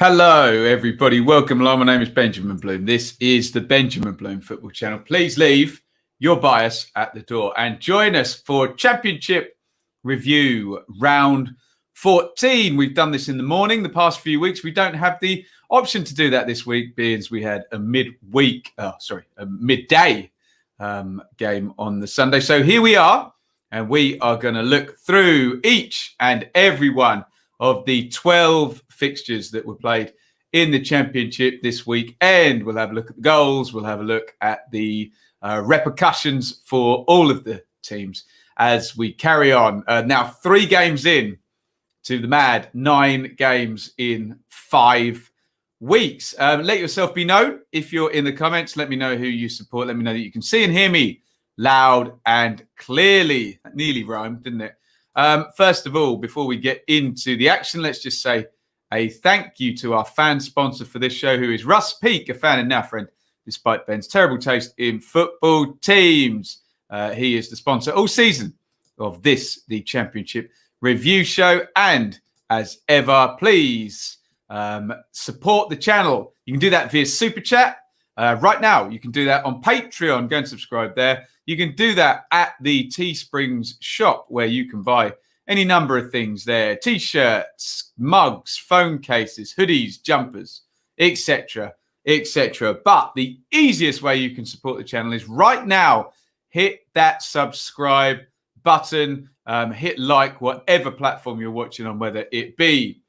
Hello, everybody. Welcome along. My name is Benjamin Bloom. This is the Benjamin Bloom Football Channel. Please leave your bias at the door and join us for Championship Review Round 14. We've done this in the morning the past few weeks. We don't have the option to do that this week, being as we had a midday game on the Sunday. So here we are, and we are going to look through each and every one of the 12 fixtures that were played in the Championship this week. And we'll have a look at the goals. We'll have a look at the repercussions for all of the teams as we carry on. Now, 3 games in to the mad 9 games in 5 weeks. Let yourself be known. If you're in the comments, let me know who you support. Let me know that you can see and hear me loud and clearly. That nearly rhymed, didn't it? First of all, before we get into the action, let's just say a thank you to our fan sponsor for this show, who is Russ Peake, a fan and now friend, despite Ben's terrible taste in football teams. He is the sponsor all season of this, the Championship Review Show. And as ever, please support the channel. You can do that via Super Chat. Right now, you can do that on Patreon. Go and subscribe there. You can do that at the Teesprings shop, where you can buy any number of things there. T-shirts, mugs, phone cases, hoodies, jumpers, etc., etc. But the easiest way you can support the channel is right now. Hit that subscribe button. Hit like, whatever platform you're watching on, whether it be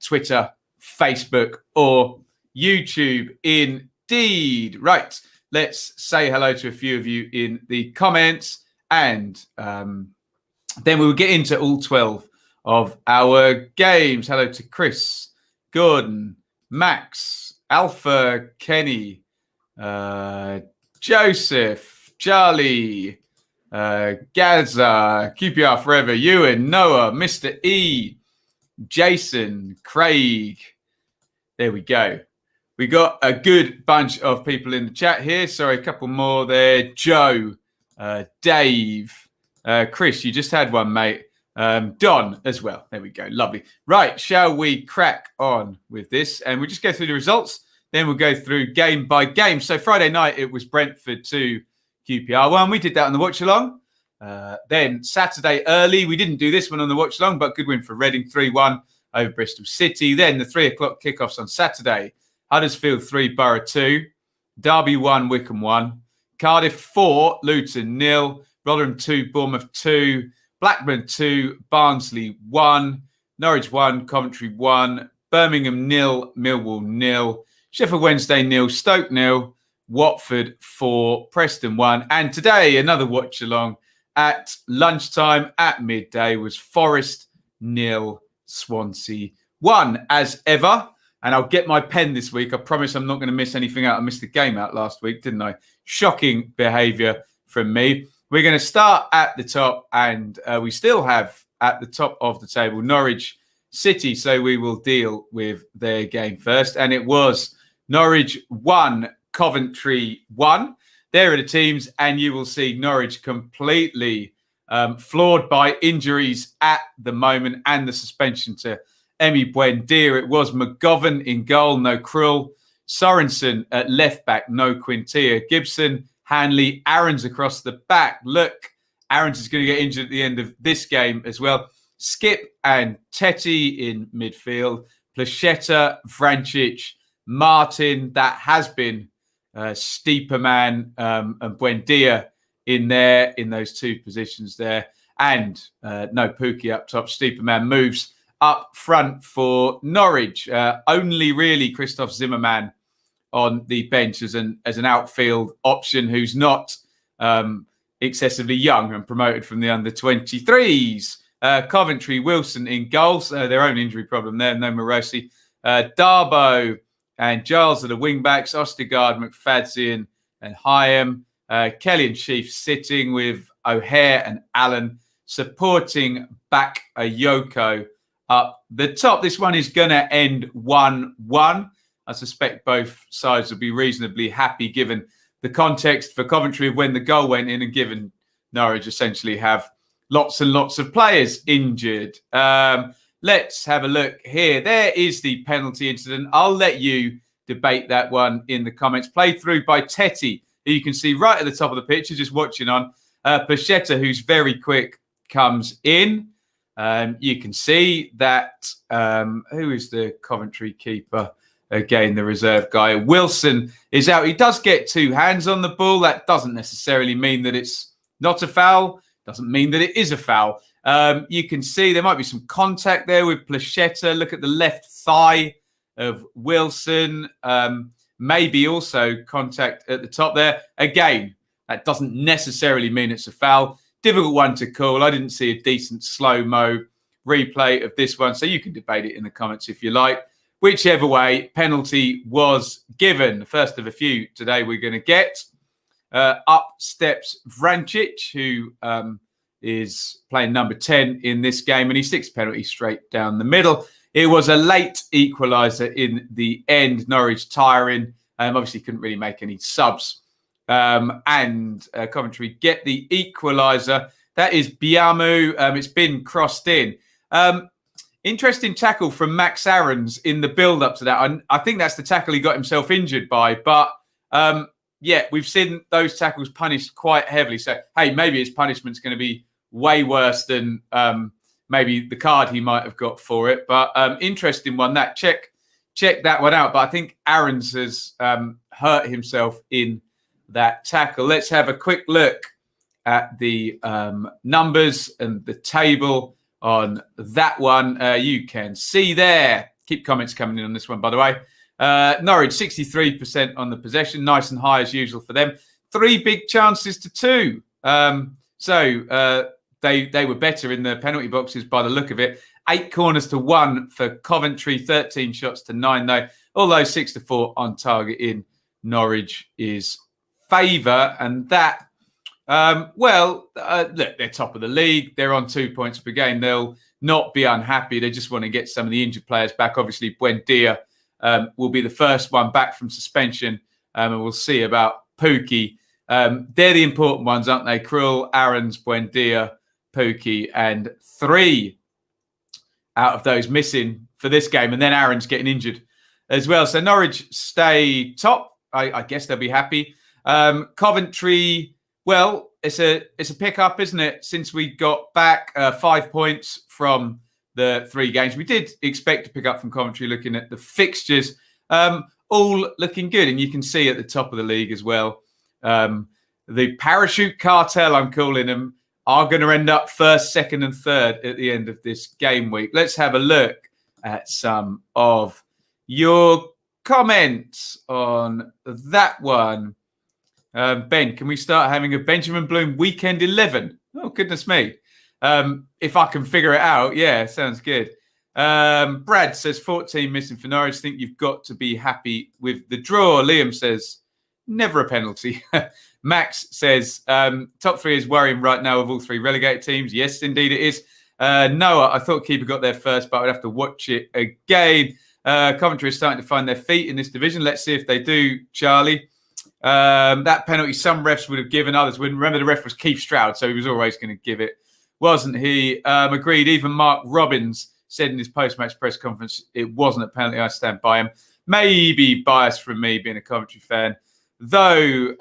Twitter, Facebook, or YouTube indeed. Right. Let's say hello to a few of you in the comments, and then we will get into all 12 of our games. Hello to Chris, Gordon, Max, Alpha, Kenny, Joseph, Charlie, Gaza, QPR Forever, Ewan, Noah, Mr. E, Jason, Craig. There we go. We got a good bunch of people in the chat here. Sorry, a couple more there. Joe, Dave, Chris, you just had one, mate. Don as well. There we go. Lovely. Right, shall we crack on with this? And we'll just go through the results. Then we'll go through game by game. So Friday night, it was Brentford 2, QPR 1. We did that on the watch along. Then Saturday early, we didn't do this one on the watch along, but good win for Reading 3-1 over Bristol City. Then the 3 o'clock kickoffs on Saturday. Huddersfield 3, Borough 2, Derby 1, Wycombe 1, Cardiff 4, Luton 0, Rotherham 2, Bournemouth 2, Blackburn 2, Barnsley 1, Norwich 1, Coventry 1, Birmingham 0, Millwall 0, Sheffield Wednesday 0, Stoke 0, Watford 4, Preston 1. And today, another watch along at lunchtime at midday was Forest 0, Swansea 1. As ever, and I'll get my pen this week. I promise I'm not going to miss anything out. I missed the game out last week, didn't I? Shocking behaviour from me. We're going to start at the top, and we still have at the top of the table Norwich City. So we will deal with their game first. And it was Norwich 1, Coventry 1. There are the teams, and you will see Norwich completely flawed by injuries at the moment and the suspension to Emi Buendia. It was McGovern in goal, no Krull. Sorensen at left back, no Quintia. Gibson, Hanley, Aarons across the back. Look, Aarons is going to get injured at the end of this game as well. Skip and Tetty in midfield. Placheta, Vrancic, Martin. That has been Steeperman and Buendia in there, in those 2 positions there. And no Pookie up top. Steeperman moves up front for Norwich. Only really Christoph Zimmermann on the bench as an outfield option, who's not excessively young and promoted from the under-23s. Coventry, Wilson in goals. Their own injury problem there. No Morosi. Darboe and Giles are the wing-backs. Ostergaard, McFadzean and Hyam. Kelly and Sheaf sitting with O'Hare and Allen. Supporting back Yoko up the top. This one is going to end 1-1. I suspect both sides will be reasonably happy given the context for Coventry of when the goal went in, and given Norwich essentially have lots and lots of players injured. let's have a look here. There is the penalty incident. I'll let you debate that one in the comments. Played through by Tetty, who you can see right at the top of the picture, just watching on. Placheta, who's very quick, comes in. You can see that, who is the Coventry keeper? Again, the reserve guy. Wilson is out. He does get two hands on the ball. That doesn't necessarily mean that it's not a foul. Doesn't mean that it is a foul. You can see there might be some contact there with Placheta. Look at the left thigh of Wilson. Maybe also contact at the top there. Again, that doesn't necessarily mean it's a foul. Difficult one to call. I didn't see a decent slow-mo replay of this one, so you can debate it in the comments if you like. Whichever way, penalty was given. The first of a few today we're going to get. Up steps Vrancic, who is playing number 10 in this game, and he sticks penalty straight down the middle. It was a late equaliser in the end. Norwich tiring. Obviously couldn't really make any subs. And Coventry get the equaliser. That is Biamu. It's been crossed in. Interesting tackle from Max Aarons in the build-up to that. I think that's the tackle he got himself injured by. But, yeah, we've seen those tackles punished quite heavily. So, hey, maybe his punishment's going to be way worse than maybe the card he might have got for it. But interesting one. That check that one out. But I think Aarons has hurt himself in that tackle. Let's have a quick look at the numbers and the table on that one. You can see there. Keep comments coming in on this one, by the way. Norwich 63% on the possession, nice and high as usual for them. 3 big chances to 2. So they were better in the penalty boxes by the look of it. 8 corners to 1 for Coventry, 13 shots to 9 though. Although 6-4 on target in Norwich's favour, and that. Look, they're top of the league. They're on 2 points per game. They'll not be unhappy. They just want to get some of the injured players back. Obviously, Buendia will be the first one back from suspension, and we'll see about Pukki. They're the important ones, aren't they? Krul, Aarons, Buendia, Pukki, and 3 out of those missing for this game, and then Aarons getting injured as well. So Norwich stay top. I guess they'll be happy. Coventry. Well, it's a pick-up, isn't it? Since we got back 5 points from the 3 games. We did expect to pick up from Coventry looking at the fixtures. All looking good. And you can see at the top of the league as well, the parachute cartel, I'm calling them, are going to end up 1st, 2nd and 3rd at the end of this game week. Let's have a look at some of your comments on that one. Ben, can we start having a Benjamin Bloom weekend 11? Oh, goodness me. If I can figure it out, yeah, sounds good. Brad says 14 missing for Norwich. Think you've got to be happy with the draw. Liam says never a penalty. Max says top 3 is worrying right now of all 3 relegated teams. Yes, indeed it is. Noah, I thought keeper got there first, but I would have to watch it again. Coventry is starting to find their feet in this division. Let's see if they do, Charlie. That penalty some refs would have given, others wouldn't. Remember, the ref was Keith Stroud, so he was always going to give it, wasn't he? Agreed. Even Mark Robbins said in his post-match press conference it wasn't a penalty. I stand by him. Maybe biased from me being a Coventry fan, though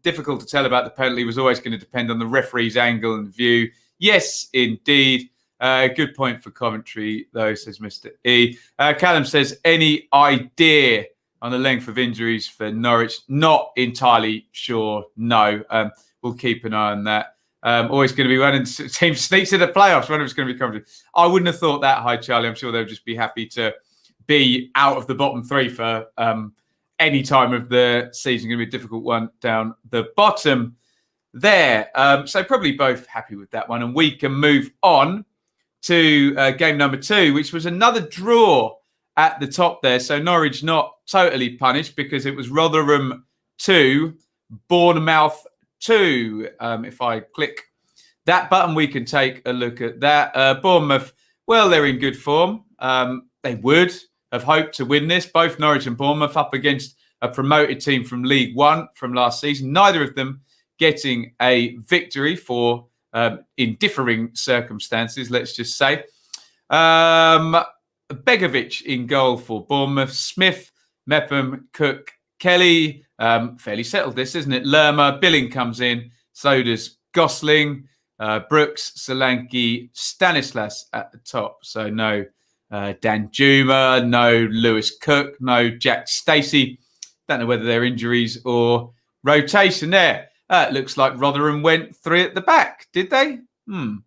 difficult to tell about the penalty. Was always going to depend on the referee's angle and view. Yes, indeed. Good point for Coventry, though, says Mr. E. Callum says, any idea on the length of injuries for Norwich? Not entirely sure, no. We'll keep an eye on that. Always going to be one of the teams sneaks in the playoffs. One of it's going to be Coventry. I wouldn't have thought that high, Charlie. I'm sure they'll just be happy to be out of the bottom 3 for any time of the season. Going to be a difficult one down the bottom there. So probably both happy with that one. And we can move on to game number 2, which was another draw at the top there. So Norwich not totally punished because it was Rotherham 2, Bournemouth 2. If I click that button, we can take a look at that. Bournemouth, well, they're in good form. They would have hoped to win this. Both Norwich and Bournemouth up against a promoted team from League One from last season. Neither of them getting a victory for in differing circumstances, let's just say. Begovic in goal for Bournemouth. Smith, Mepham, Cook, Kelly. Fairly settled this, isn't it? Lerma, Billing comes in. So does Gosling. Brooks, Solanke, Stanislas at the top. So no Danjuma, no Lewis Cook, no Jack Stacey. Don't know whether they're injuries or rotation there. Looks like Rotherham went 3 at the back. Did they? I'm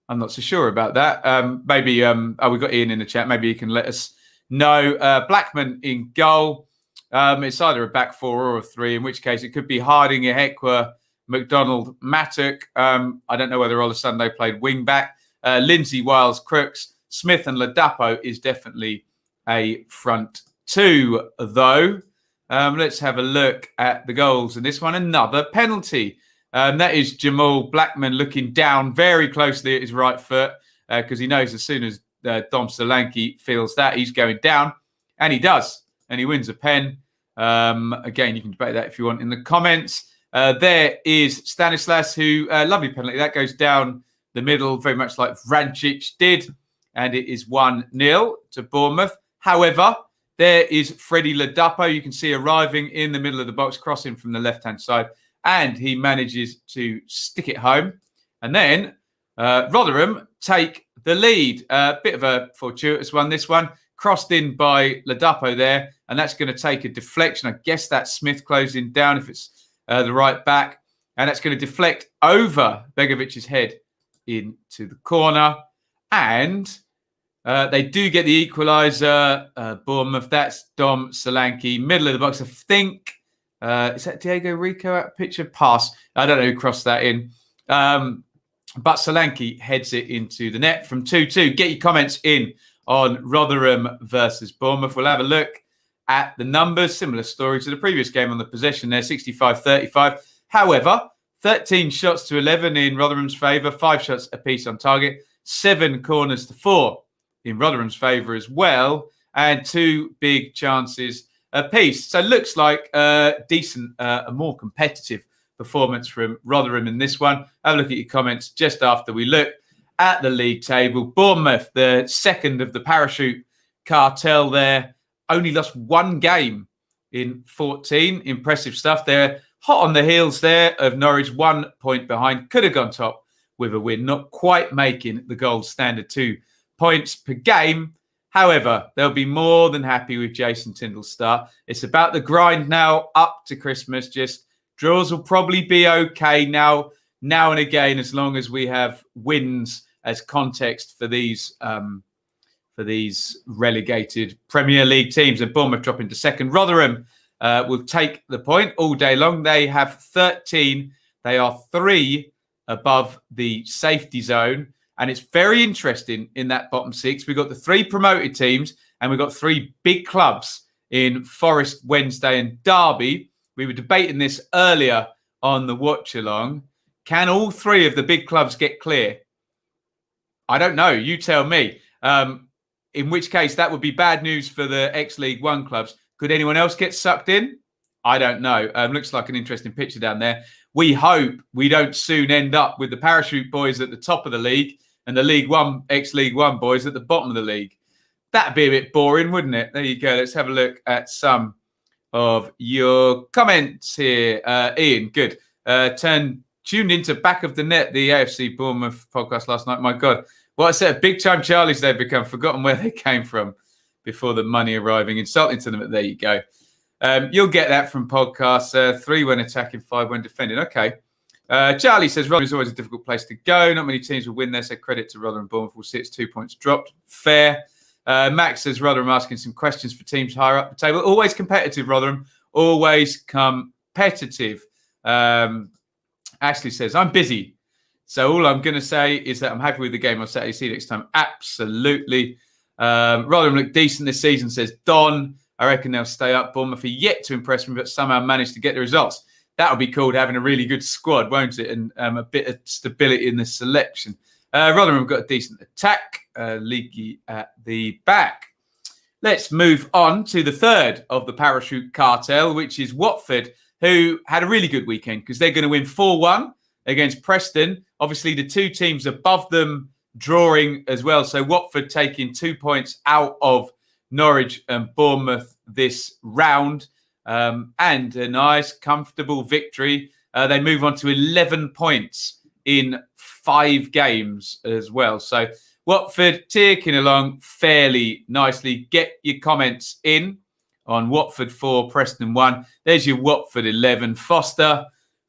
not so sure about that. Maybe, we've got Ian in the chat. Maybe he can let us know. Blackman in goal. It's either a back 4 or a 3, in which case it could be Harding, Ehekwa, McDonald, Mattock. I don't know whether Olusunday played wing back. Lindsay, Wiles, Crooks, Smith and Ladapo is definitely a front 2, though. Let's have a look at the goals. And this one, another penalty. That is Jamal Blackman looking down very closely at his right foot because he knows as soon as Dom Solanke feels that, he's going down. And he does. And he wins a pen. Again, you can debate that if you want in the comments. There is Stanislas, who, lovely penalty. That goes down the middle, very much like Vrancic did. And it is 1-0 to Bournemouth. However, there is Freddie Ladapo. You can see arriving in the middle of the box, crossing from the left-hand side. And he manages to stick it home. And then Rotherham take the lead. A bit of a fortuitous one, this one. Crossed in by Ladapo there. And that's going to take a deflection. I guess that's Smith closing down if it's the right back. And that's going to deflect over Begovic's head into the corner. And they do get the equaliser. Bournemouth, that's Dom Solanke. Middle of the box, I think. Is that Diego Rico out of picture? Pass. I don't know who crossed that in. But Solanke heads it into the net from 2-2. Get your comments in on Rotherham versus Bournemouth. We'll have a look at the numbers. Similar story to the previous game on the possession there, 65-35. However, 13 shots to 11 in Rotherham's favour, 5 shots apiece on target, 7 corners to 4 in Rotherham's favour as well, and 2 big chances apiece. So it looks like a decent, a more competitive performance from Rotherham in this one. Have a look at your comments just after we look at the league table. Bournemouth, the second of the parachute cartel there, only lost 1 game in 14. Impressive stuff. They're hot on the heels there of Norwich, 1 point behind. Could have gone top with a win, not quite making the gold standard 2 points per game. However, they'll be more than happy with Jason Tyndall's start. It's about the grind now up to Christmas. Just draws will probably be okay now and again, as long as we have wins as context for these relegated Premier League teams. And Bournemouth drop into second. Rotherham will take the point all day long. They have 13. They are 3 above the safety zone. And it's very interesting in that bottom 6. We've got the 3 promoted teams and we've got 3 big clubs in Forest, Wednesday and Derby. We were debating this earlier on the watch along. Can all 3 of the big clubs get clear? I don't know. You tell me. In which case, that would be bad news for the ex-League One clubs. Could anyone else get sucked in? I don't know. Looks like an interesting picture down there. We hope we don't soon end up with the parachute boys at the top of the league and the League One, ex-League One boys at the bottom of the league. That'd be a bit boring, wouldn't it? There you go. Let's have a look at some of your comments here. Ian, good. Tuned into Back of the Net, the AFC Bournemouth podcast last night. My God, what a set of big-time Charlies they've become. Forgotten where they came from before the money arriving. Insulting to them, but there you go. You'll get that from podcasts. 3 when attacking, 5 when defending. Okay. Charlie says, Rotherham is always a difficult place to go. Not many teams will win there, so credit to Rotherham. Bournemouth will see its 2 points dropped. Fair. Max says, Rotherham asking some questions for teams higher up the table. Always competitive, Rotherham. Always competitive. Ashley says, I'm busy. So all I'm going to say is that I'm happy with the game on Saturday. See you next time. Absolutely. Rotherham look decent this season, says Don. I reckon they'll stay up. Bournemouth are yet to impress me, but somehow managed to get the results. That'll be called having a really good squad, won't it? And a bit of stability in the selection. Rotherham have got a decent attack, leaky at the back. Let's move on to the third of the parachute cartel, which is Watford, who had a really good weekend because they're going to win 4-1 against Preston. Obviously, the 2 teams above them drawing as well. So Watford taking 2 points out of Norwich and Bournemouth this round, and a nice, comfortable victory. They move on to 11 points in 5 games as well. So Watford ticking along fairly nicely. Get your comments in on Watford 4, Preston 1. There's your Watford 11. Foster,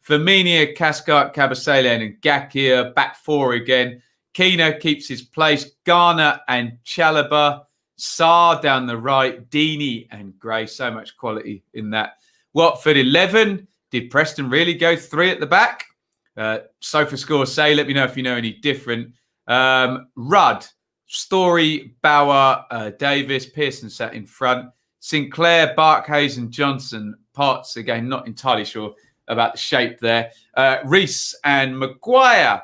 Firmino, Cathcart, Cabasele and Gakir back 4 again. Keena keeps his place. Garner and Chalobah. Sarr down the right. Deeney and Gray. So much quality in that. Watford 11. Did Preston really go 3 at the back? Sofa scores say, let me know if you know any different. Rudd, Story, Bauer, Davis, Pearson sat in front. Sinclair, Barkhuizen and Johnson, Potts. Again, not entirely sure about the shape there. Reese and Maguire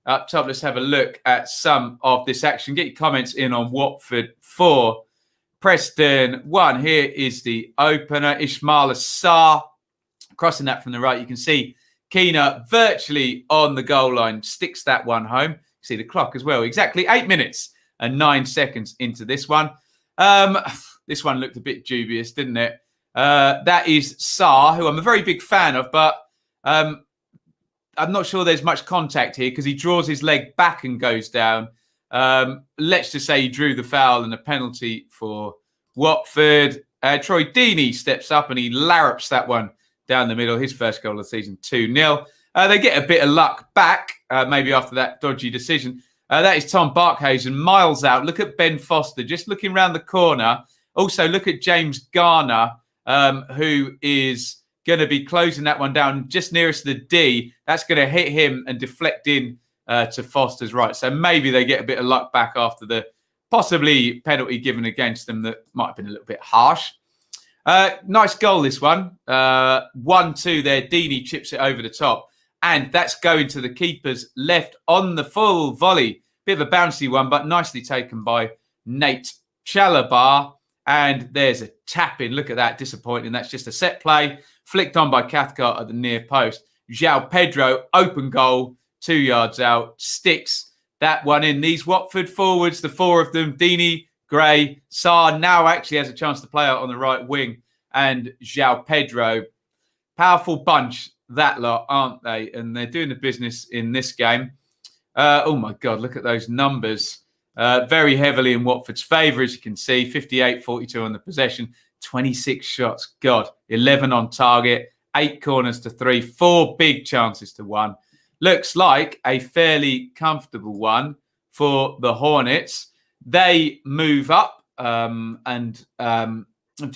up top. Let's have a look at some of this action. Get your comments in on Watford 4, Preston 1. Here is the opener. Ismail Sarr crossing that from the right. You can see Keena virtually on the goal line. Sticks that one home. You see the clock as well. Exactly 8 minutes and 9 seconds into this one. This one looked a bit dubious, didn't it? That is Sarr, who I'm a very big fan of, but I'm not sure there's much contact here because he draws his leg back and goes down. Let's just say he drew the foul and a penalty for Watford. Troy Deeney steps up and he larrups that one down the middle. His first goal of the season, 2-0. They get a bit of luck back, maybe after that dodgy decision. That is Tom Barkhuizen, miles out. Look at Ben Foster, just looking round the corner. Also, look at James Garner, who is going to be closing that one down just nearest the D. That's going to hit him and deflect in to Foster's right. So maybe they get a bit of luck back after the possibly penalty given against them that might have been a little bit harsh. Nice goal, this one. 1-2 there. Deeney chips it over the top. And that's going to the keeper's left on the full volley. Bit of a bouncy one, but nicely taken by Nate Chalobah. And there's a tap in. Look at that. Disappointing. That's just a set play. Flicked on by Cathcart at the near post. João Pedro, open goal, 2 yards out. Sticks that one in. These Watford forwards, the 4 of them, Deeney, Gray, Sarr now actually has a chance to play out on the right wing. And João Pedro. Powerful bunch, that lot, aren't they? And they're doing the business in this game. Oh, my God, look at those numbers. Very heavily in Watford's favour, as you can see. 58-42 on the possession. 26 shots. God, 11 on target. 8 corners to 3. 4 big chances to 1. Looks like a fairly comfortable one for the Hornets. They move up. Do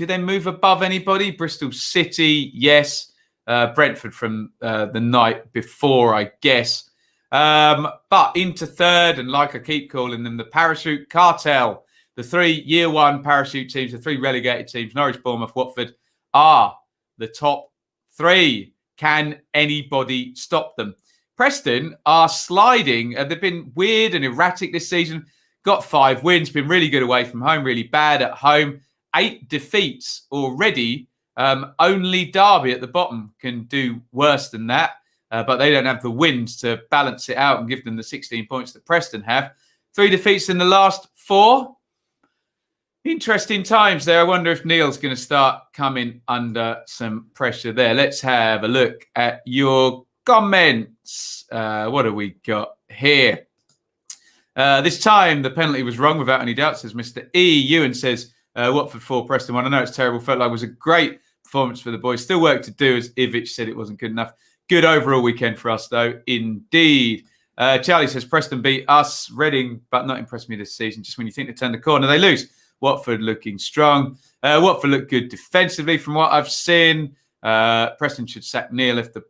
they move above anybody? Bristol City, yes. Brentford from the night before, I guess. But into third, and like I keep calling them, the Parachute Cartel. The 3 year 1 parachute teams, the 3 relegated teams, Norwich, Bournemouth, Watford, are the top 3. Can anybody stop them? Preston are sliding. They've been weird and erratic this season. Got 5 wins, been really good away from home, really bad at home. 8 defeats already. Only Derby at the bottom can do worse than that. But they don't have the wins to balance it out and give them the 16 points that Preston have. 3 defeats in the last 4. Interesting times there. I wonder if Neil's going to start coming under some pressure there. Let's have a look at your comments. What have we got here? This time, the penalty was wrong without any doubt, says Mr. E. Ewan says, Watford 4, Preston 1. I know it's terrible. Felt like it was a great performance for the boys. Still work to do, as Ivic said it wasn't good enough. Good overall weekend for us, though, indeed. Charlie says, Preston beat us, Reading, but not impressed me this season. Just when you think they turn the corner, they lose. Watford looking strong. Watford look good defensively from what I've seen. Preston should sack Neil if the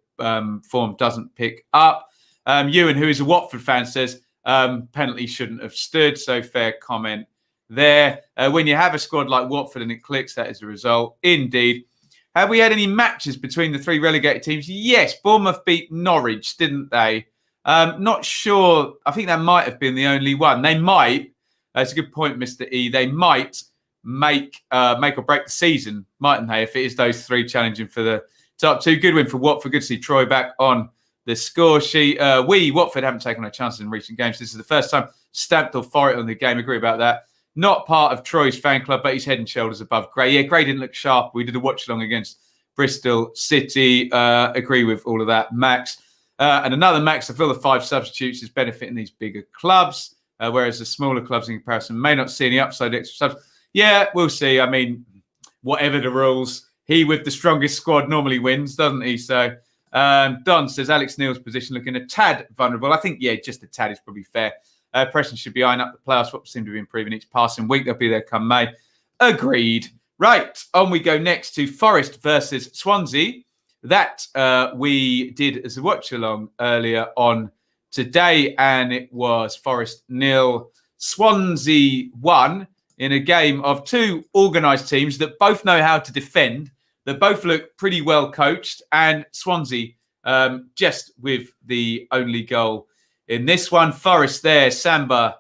form doesn't pick up. Ewan, who is a Watford fan, says penalty shouldn't have stood. So fair comment there. When you have a squad like Watford and it clicks, that is the result. Indeed. Have we had any matches between the 3 relegated teams? Yes, Bournemouth beat Norwich, didn't they? Not sure. I think that might have been the only one. They might. That's a good point, Mr. E. They might make or break the season, mightn't they? If it is those 3 challenging for the top 2. Good win for Watford. Good to see Troy back on the score sheet. Watford haven't taken a chance in recent games. This is the first time stamped authority on the game. Agree about that. Not part of Troy's fan club, but he's head and shoulders above Gray. Yeah, Gray didn't look sharp. We did a watch along against Bristol City. Agree with all of that, Max. And another Max, I feel the 5 substitutes is benefiting these bigger clubs, whereas the smaller clubs in comparison may not see any upside extra subs. Yeah, we'll see. I mean, whatever the rules, he with the strongest squad normally wins, doesn't he? So Don says Alex Neil's position looking a tad vulnerable. I think, yeah, just a tad is probably fair. Preston should be eyeing up the playoffs. What seem to be improving each passing week. They'll be there come May. Agreed. Right, on we go next to Forest versus Swansea. That we did as a watch-along earlier on today, and it was Forest 0, Swansea 1 in a game of 2 organised teams that both know how to defend, that both look pretty well coached, and Swansea just with the only goal in this one. Forest there, Samba,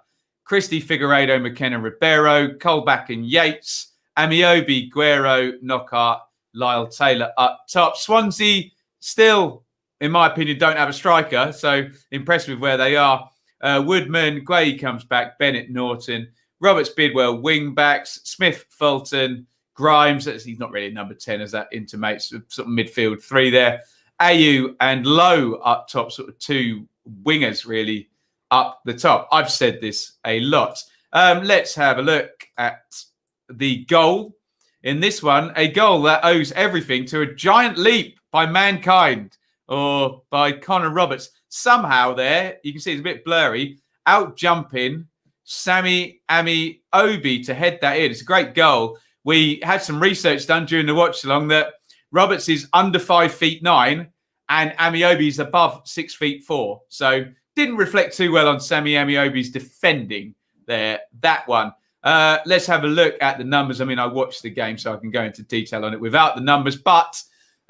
Krissy, Figueiredo, McKenna, Ribeiro, Colback and Yates, Amiobi, Guerrero, Knockaert, Lyle Taylor up top. Swansea still, in my opinion, don't have a striker, so impressed with where they are. Woodman, Guay comes back, Bennett, Norton, Roberts, Bidwell, wing backs, Smith, Fulton, Grimes, he's not really number 10 as that intimates, sort of midfield 3 there. Ayew and Lowe up top, sort of 2 wingers really up the top. I've said this a lot. Let's have a look at the goal. In this one, a goal that owes everything to a giant leap by mankind or by Connor Roberts. Somehow there, you can see it's a bit blurry, out jumping Sammy Amiobi to head that in. It's a great goal. We had some research done during the watch along that Roberts is under 5'9" and Amiobi is above 6'4". So didn't reflect too well on Sammy Amiobi's defending there, that one. Let's have a look at the numbers. I mean, I watched the game, so I can go into detail on it without the numbers. But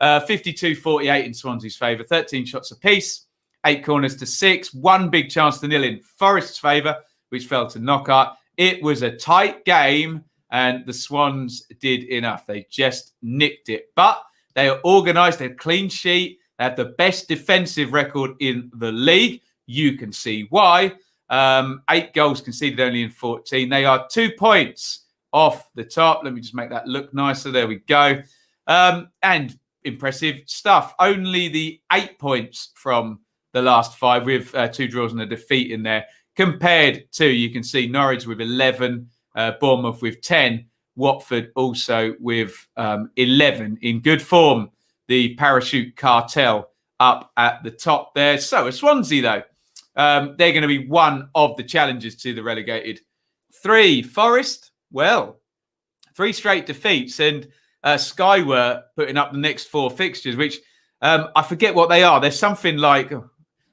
52-48 in Swansea's favour, 13 shots apiece, 8 corners to 6, 1 big chance to nil in Forest's favour, which fell to Knockaert. It was a tight game, and the Swans did enough. They just nicked it. But they are organised, they're clean sheet, they have the best defensive record in the league. You can see why. 8 goals conceded only in 14. They are 2 points off the top. Let me just make that look nicer. There we go. And impressive stuff. Only the 8 points from the last 5 with 2 draws and a defeat in there. Compared to, you can see Norwich with 11, Bournemouth with 10, Watford also with 11 in good form. The parachute cartel up at the top there. So is Swansea though. They're going to be one of the challengers to the relegated 3. Forest, well, 3 straight defeats, and Sky were putting up the next 4 fixtures, which I forget what they are. There's something like,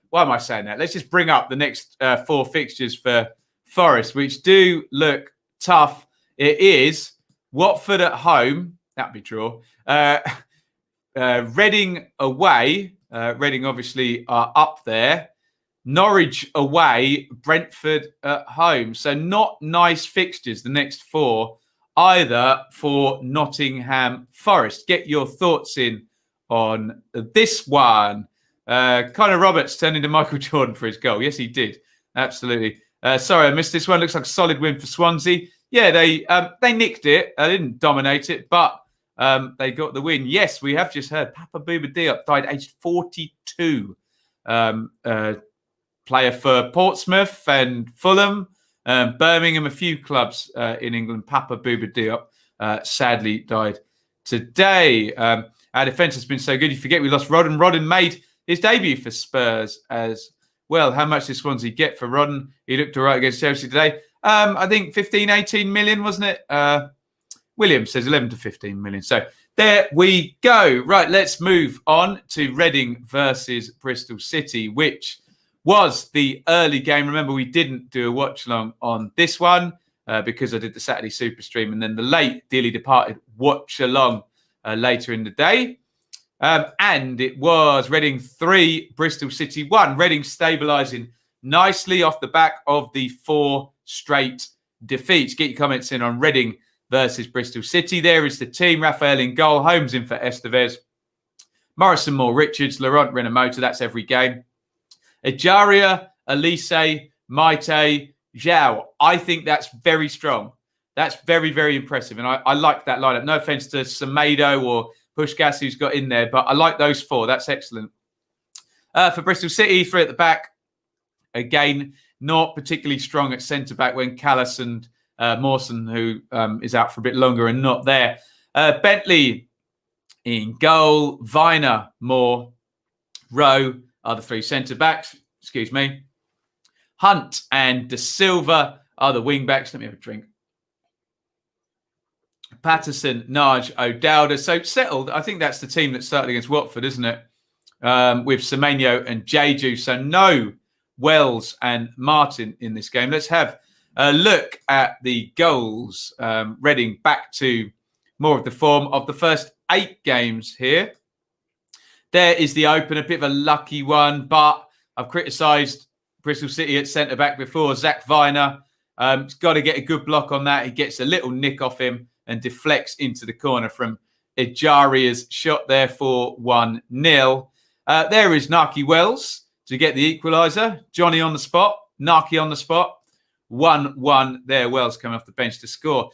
why am I saying that? Let's just bring up the next 4 fixtures for Forest, which do look tough. It is Watford at home. That'd be draw. Reading away. Reading obviously are up there. Norwich away, Brentford at home. So not nice fixtures, the next 4, either for Nottingham Forest. Get your thoughts in on this one. Connor Roberts turned into Michael Jordan for his goal. Yes, he did. Absolutely. Sorry, I missed this one. Looks like a solid win for Swansea. Yeah, they nicked it. They didn't dominate it, but they got the win. Yes, we have just heard Papa Bouba Diop died aged 42. Player for Portsmouth and Fulham, Birmingham, a few clubs in England. Papa Bouba Diop sadly died today. Our defence has been so good. You forget we lost Rodden. Rodden made his debut for Spurs as well. How much did Swansea get for Rodden? He looked all right against Chelsea today. I think 15, 18 million, wasn't it? Williams says 11 to 15 million. So there we go. Right, let's move on to Reading versus Bristol City, which was the early game. Remember, we didn't do a watch-along on this one because I did the Saturday Super Stream, and then the late, dearly departed watch-along later in the day. And it was Reading 3, Bristol City 1. Reading stabilising nicely off the back of the 4 straight defeats. Get your comments in on Reading versus Bristol City. There is the team. Raphael in goal. Holmes in for Estevez. Morrison, Moore, Richards, Laurent, Renamoto. That's every game. Ejaria, Elise, Maite, Zhao. I think that's very strong. That's very, very impressive. And I like that lineup. No offense to Semedo or Pushkas, who's got in there, but I like those 4. That's excellent. For Bristol City, 3 at the back. Again, not particularly strong at centre-back when Callas and Mawson, who is out for a bit longer, and not there. Bentley in goal. Viner, Moore, Rowe are the 3 centre-backs. Excuse me. Hunt and De Silva are the wing-backs. Let me have a drink. Patterson, Naj, O'Dowda. So settled. I think that's the team that started against Watford, isn't it? With Semenyo and Jeju. So no Wells and Martin in this game. Let's have a look at the goals. Reading back to more of the form of the first 8 games here. There is the opener, a bit of a lucky one, but I've criticised Bristol City at centre-back before. Zach Viner, he's got to get a good block on that. He gets a little nick off him and deflects into the corner from Ejaria's shot there for 1-0. There is Naki Wells to get the equaliser. Johnny on the spot. Naki on the spot. 1-1 there. Wells coming off the bench to score.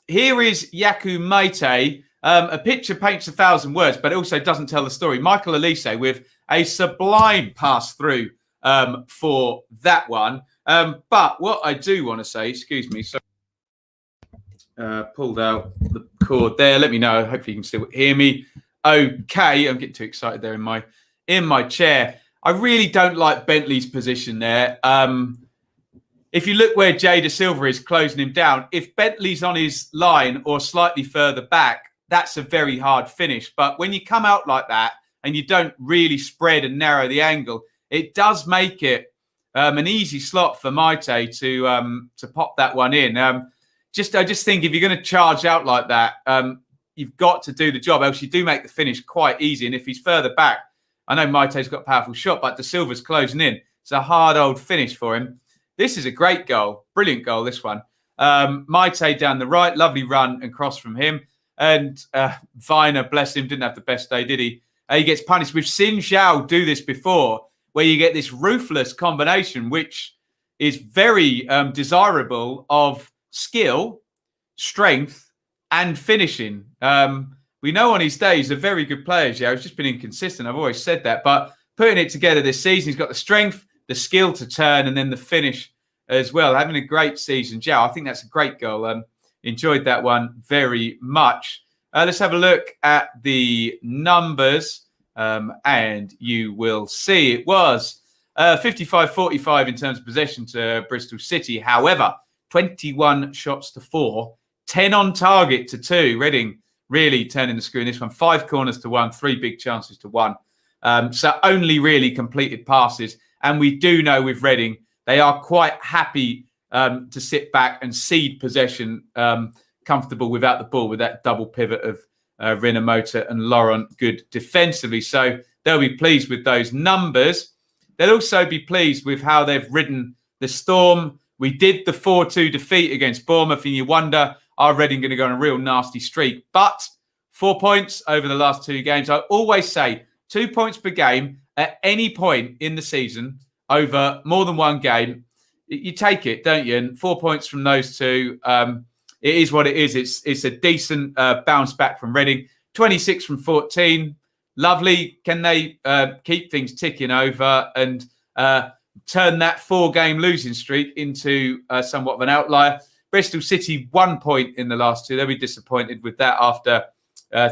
Here is Yaku Maite. A picture paints 1,000 words, but it also doesn't tell the story. Michael Elise with a sublime pass through for that one. But what I do want to say, excuse me, so pulled out the cord there. Let me know. Hopefully you can still hear me. Okay, I'm getting too excited there in my chair. I really don't like Bentley's position there. If you look where Jay De Silva is closing him down, if Bentley's on his line or slightly further back, that's a very hard finish. But when you come out like that and you don't really spread and narrow the angle, it does make it an easy slot for Maite to pop that one in. I just think if you're going to charge out like that, you've got to do the job, else you do make the finish quite easy. And if he's further back, I know Maite's got a powerful shot, but De Silva's closing in. It's a hard old finish for him. This is a great goal. Brilliant goal, this one. Maite down the right, lovely run and cross from him. And Viner, bless him, didn't have the best day, did he? He gets punished. We've seen Zhao do this before, where you get this ruthless combination, which is very desirable of skill, strength, and finishing. We know on his day he's a very good player, Zhao. He's just been inconsistent. I've always said that. But putting it together this season, he's got the strength, the skill to turn, and then the finish as well. Having a great season, Zhao. I think that's a great goal. Enjoyed that one very much. Let's have a look at the numbers, and you will see it was 55-45 in terms of possession to Bristol City. However, 21 shots to 4, 10 on target to 2. Reading really turning the screw in this one. 5 corners to 1, 3 big chances to 1. So only really completed passes. And we do know with Reading, they are quite happy to sit back and cede possession, comfortable without the ball, with that double pivot of Renamoto and Laurent good defensively. So they'll be pleased with those numbers. They'll also be pleased with how they've ridden the storm. We did the 4-2 defeat against Bournemouth, and you wonder, are Reading going to go on a real nasty streak? But 4 points over the last 2 games. I always say 2 points per game at any point in the season over more than one game. You take it, don't you? And 4 points from those 2, it is what it is. It's a decent bounce back from Reading. 26 from 14. Lovely. Can they keep things ticking over and turn that 4-game losing streak into somewhat of an outlier? Bristol City 1 point in the last 2. They'll be disappointed with that after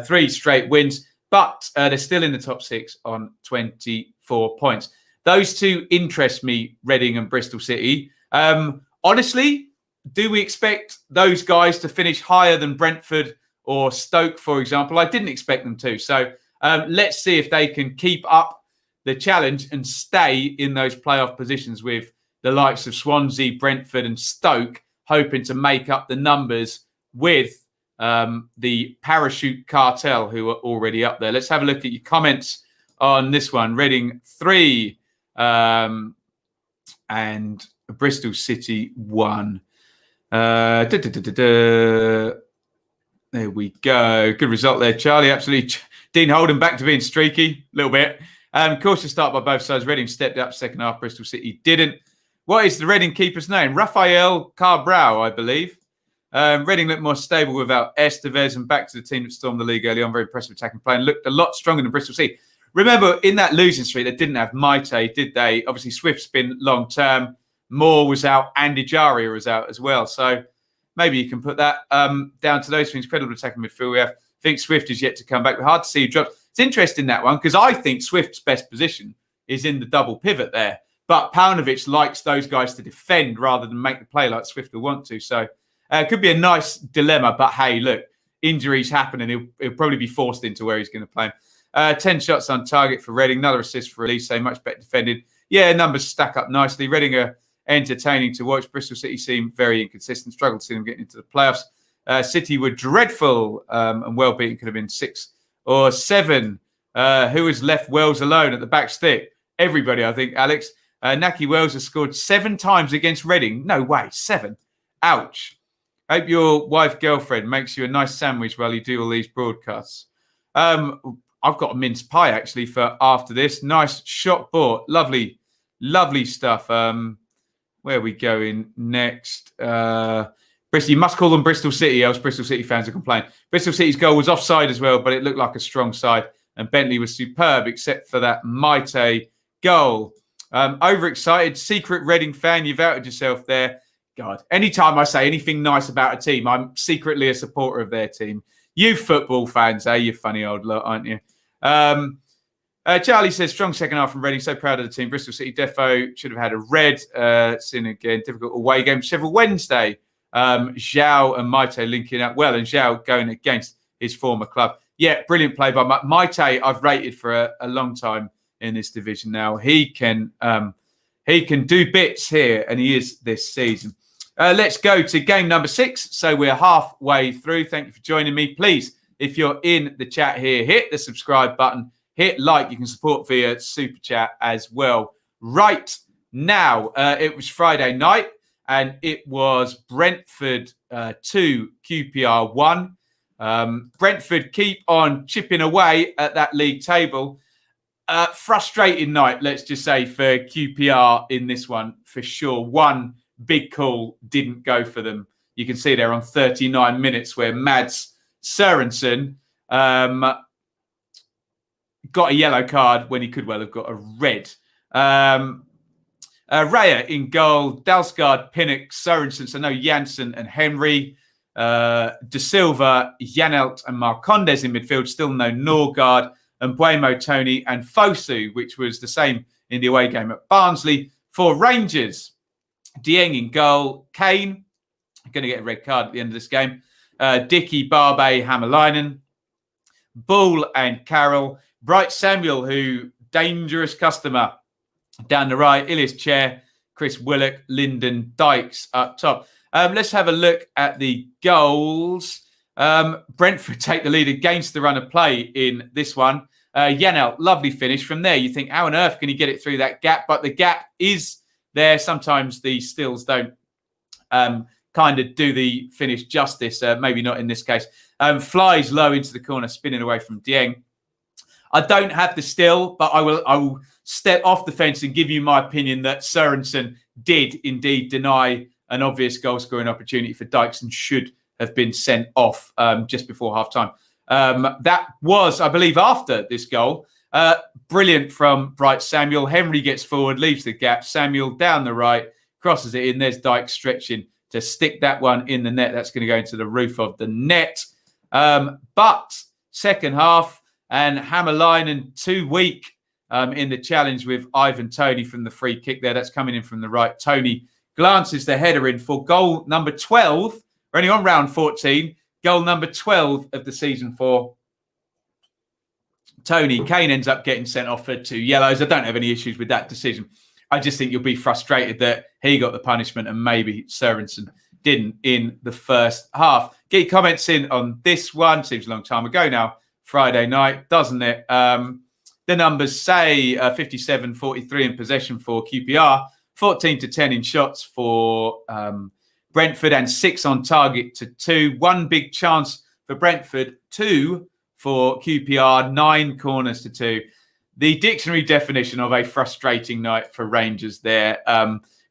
3 straight wins, but they're still in the top 6 on 24 points. Those 2 interest me, Reading and Bristol City. Honestly, do we expect those guys to finish higher than Brentford or Stoke, for example? I didn't expect them to. So let's see if they can keep up the challenge and stay in those playoff positions with the likes of Swansea, Brentford and Stoke, hoping to make up the numbers with the Parachute Cartel, who are already up there. Let's have a look at your comments on this one. Reading 3 and Bristol City 1. There we go. Good result there, Charlie. Absolutely. Dean Holden back to being streaky, a little bit. Cautious start by both sides. Reading stepped up second half. Bristol City didn't. What is the Reading keeper's name? Rafael Cabral, I believe. Reading looked more stable without Estevez and back to the team that stormed the league early on. Very impressive attacking play and looked a lot stronger than Bristol City. Remember, in that losing streak, they didn't have Maite, did they? Obviously, Swift's been long-term. Moore was out and Ejaria was out as well. So maybe you can put that down to those things. Credible attacking midfield we have. I think Swift is yet to come back. But hard to see who drops. It's interesting, that one, because I think Swift's best position is in the double pivot there. But Paunovic likes those guys to defend rather than make the play like Swift will want to. So it could be a nice dilemma. But hey, look, injuries happen and he'll probably be forced into where he's going to play. 10 shots on target for Reading. Another assist for Elise. Much better defended. Yeah, numbers stack up nicely. Reading are entertaining to watch. Bristol City seem very inconsistent. Struggled to see them getting into the playoffs. City were dreadful and well beaten. Could have been 6 or 7. Who has left Wells alone at the back stick? Everybody, I think, Alex. Naki Wells has scored 7 times against Reading. No way, 7. Ouch. Hope your wife, girlfriend makes you a nice sandwich while you do all these broadcasts. I've got a mince pie, actually, for after this. Nice shot bought. Lovely, lovely stuff. Where are we going next? Bristol, you must call them Bristol City, else Bristol City fans will complain. Bristol City's goal was offside as well, but it looked like a strong side. And Bentley was superb, except for that Maite goal. Overexcited, secret Reading fan. You've outed yourself there. God, anytime I say anything nice about a team, I'm secretly a supporter of their team. You football fans, you funny old lot, aren't you? Charlie says, strong second half from Reading. So proud of the team. Bristol City defo should have had a red. Sin again, difficult away game. Sheffield Wednesday. Zhao and Maite linking up well, and Zhao going against his former club. Yeah, brilliant play by Maite. I've rated for a long time in this division now. He can do bits here, and he is this season. Let's go to game number 6. So we're halfway through. Thank you for joining me. Please, if you're in the chat here, hit the subscribe button, hit like. You can support via super chat as well. Right now, it was Friday night, and it was Brentford 2, QPR 1. Brentford keep on chipping away at that league table. Frustrating night, let's just say, for QPR in this one, for sure. One big call didn't go for them. You can see there on 39 minutes where Mads Sørensen got a yellow card when he could well have got a red. Raya in goal, Dalsgaard, Pinnock, Sørensen, so no Janssen and Henry. De Silva, Janelt and Marcondes in midfield, still no Norgard, and Buemo, Tony and Fosu, which was the same in the away game at Barnsley. For Rangers, Dieng in goal, Kane, going to get a red card at the end of this game, Dickey, Barbe, Hammerleinen, Bull and Carroll, Bright Samuel, who dangerous customer down the right, Ilias Chair, Chris Willock, Lyndon Dykes up top. Let's have a look at the goals. Brentford take the lead against the run of play in this one. Janelt, lovely finish from there. You think, how on earth can he get it through that gap? But the gap is there. Sometimes the stills don't kind of do the finish justice. Maybe not in this case. Flies low into the corner, spinning away from Dieng. I don't have the still, but I will step off the fence and give you my opinion that Sørensen did indeed deny an obvious goal-scoring opportunity for Dykes and should have been sent off just before half-time. That was, I believe, after this goal. Brilliant from Bright Samuel. Henry gets forward, leaves the gap. Samuel down the right, crosses it in. There's Dykes stretching to stick that one in the net. That's going to go into the roof of the net. But second half, and Hammerleinen too weak in the challenge with Ivan Toney from the free kick there. That's coming in from the right. Toney glances the header in for goal number 12. We're only on round 14. Goal number 12 of the season for Toney. Kane ends up getting sent off for 2 yellows. I don't have any issues with that decision. I just think you'll be frustrated that he got the punishment and maybe Sørensen didn't in the first half. Get your comments in on this one. Seems a long time ago now. Friday night, doesn't it? The numbers say 57-43 in possession for QPR, 14-10 in shots for Brentford, and 6 on target to 2. One big chance for Brentford, 2 for QPR, 9 corners to 2. The dictionary definition of a frustrating night for Rangers there.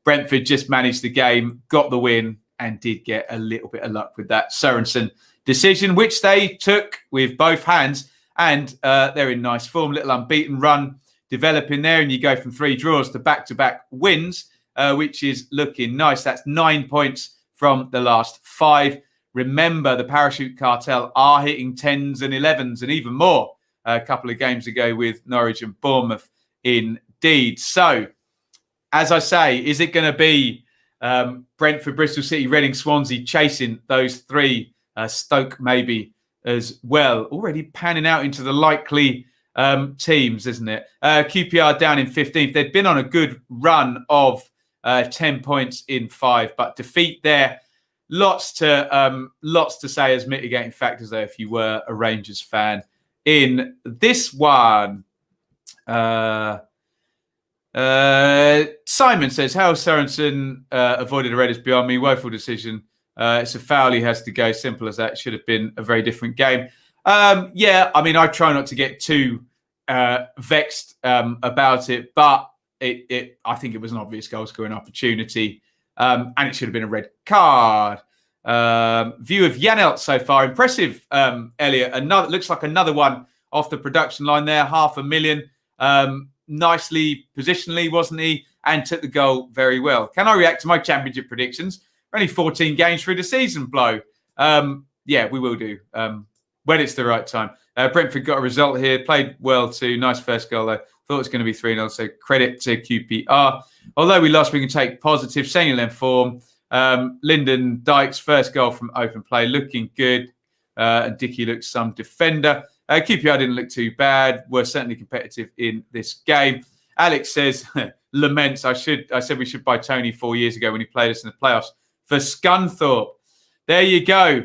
Brentford just managed the game, got the win, and did get a little bit of luck with that Sorensen decision, which they took with both hands. And they're in nice form, little unbeaten run developing there. And you go from 3 draws to back-to-back wins, which is looking nice. That's 9 points from the last 5. Remember, the Parachute Cartel are hitting 10s and 11s and even more a couple of games ago with Norwich and Bournemouth indeed. So, as I say, is it going to be Brentford, Bristol City, Reading, Swansea chasing those 3, Stoke maybe as well? Already panning out into the likely teams, isn't it? QPR down in 15th. They'd been on a good run of 10 points in 5, but defeat there. Lots to say as mitigating factors there if you were a Rangers fan. In this one, Simon says, how Sorensen avoided a red is beyond me. Woeful decision. It's a foul. He has to go. Simple as that. Should have been a very different game. Yeah, I mean, I try not to get too vexed about it, but I think it was an obvious goal scoring opportunity, and it should have been a red card. View of Janelt so far. Impressive, Elliot. Looks like another one off the production line there. 500,000. Nicely positionally, wasn't he? And took the goal very well. Can I react to my championship predictions? Only 14 games through the season, blow. Yeah, we will do when it's the right time. Brentford got a result here. Played well too. Nice first goal though. Thought it was going to be 3-0, so credit to QPR. Although we lost, we can take positive. Senior form. Lyndon Dykes' first goal from open play, looking good. And Dickey looks some defender. QPR didn't look too bad. Were certainly competitive in this game. Alex says, laments, I said we should buy Tony 4 years ago when he played us in the playoffs for Scunthorpe. There you go.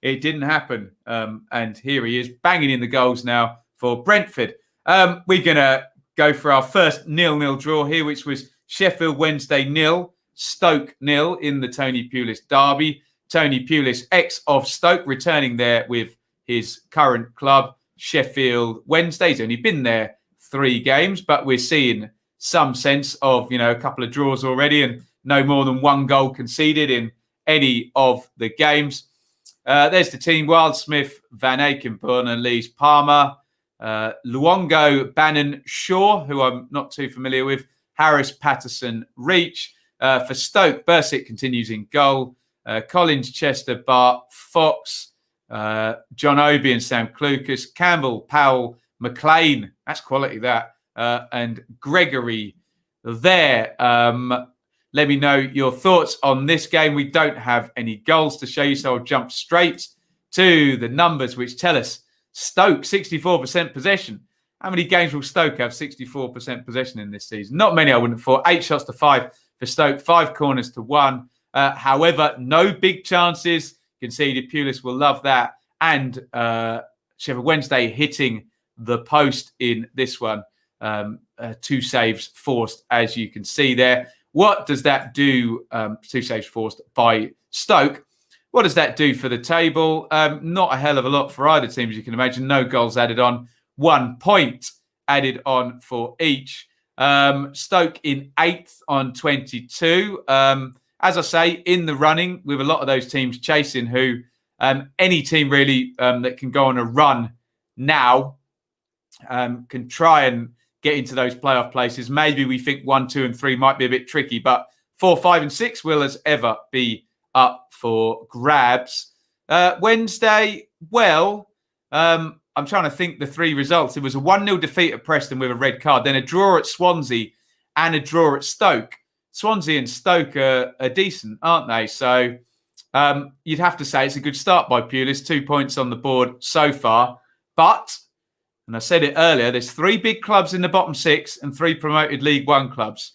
It didn't happen. And here he is banging in the goals now for Brentford. We're going to go for our first 0-0 draw here, which was Sheffield Wednesday 0, Stoke 0 in the Tony Pulis derby. Tony Pulis, ex of Stoke, returning there with his current club, Sheffield Wednesday. He's only been there 3 games, but we're seeing some sense of, a couple of draws already and no more than 1 goal conceded in any of the games. There's the team: Wildsmith, Van Akenburn, Lees, Palmer, Luongo, Bannon, Shaw, who I'm not too familiar with, Harris, Patterson, Reach. For Stoke, Bursick continues in goal. Collins, Chester, Bart, Fox, John Obi and Sam Clucas, Campbell, Powell, McLean. That's quality, that. And Gregory there. Let me know your thoughts on this game. We don't have any goals to show you, so I'll jump straight to the numbers, which tell us Stoke, 64% possession. How many games will Stoke have 64% possession in this season? Not many, I wouldn't have thought. 8 shots to 5 for Stoke, 5 corners to 1. However, no big chances conceded. Pulis will love that. And Sheffield Wednesday hitting the post in this one. 2 saves forced, as you can see there. What does that do? 2 saves forced by Stoke. What does that do for the table? Not a hell of a lot for either team, as you can imagine. No goals added on. 1 point added on for each. Stoke in 8th on 22. As I say, in the running with a lot of those teams chasing, who any team really that can go on a run now can try and get into those playoff places. Maybe we think 1, 2 and 3 might be a bit tricky, but 4, 5 and 6 will as ever be up for grabs. Wednesday, well, I'm trying to think the 3 results. It was a 1-0 defeat at Preston with a red card, then a draw at Swansea and a draw at Stoke. Swansea and Stoke are decent, aren't they? So you'd have to say it's a good start by Pulis. 2 points on the board so far. But, and I said it earlier, there's 3 big clubs in the bottom 6 and 3 promoted League One clubs.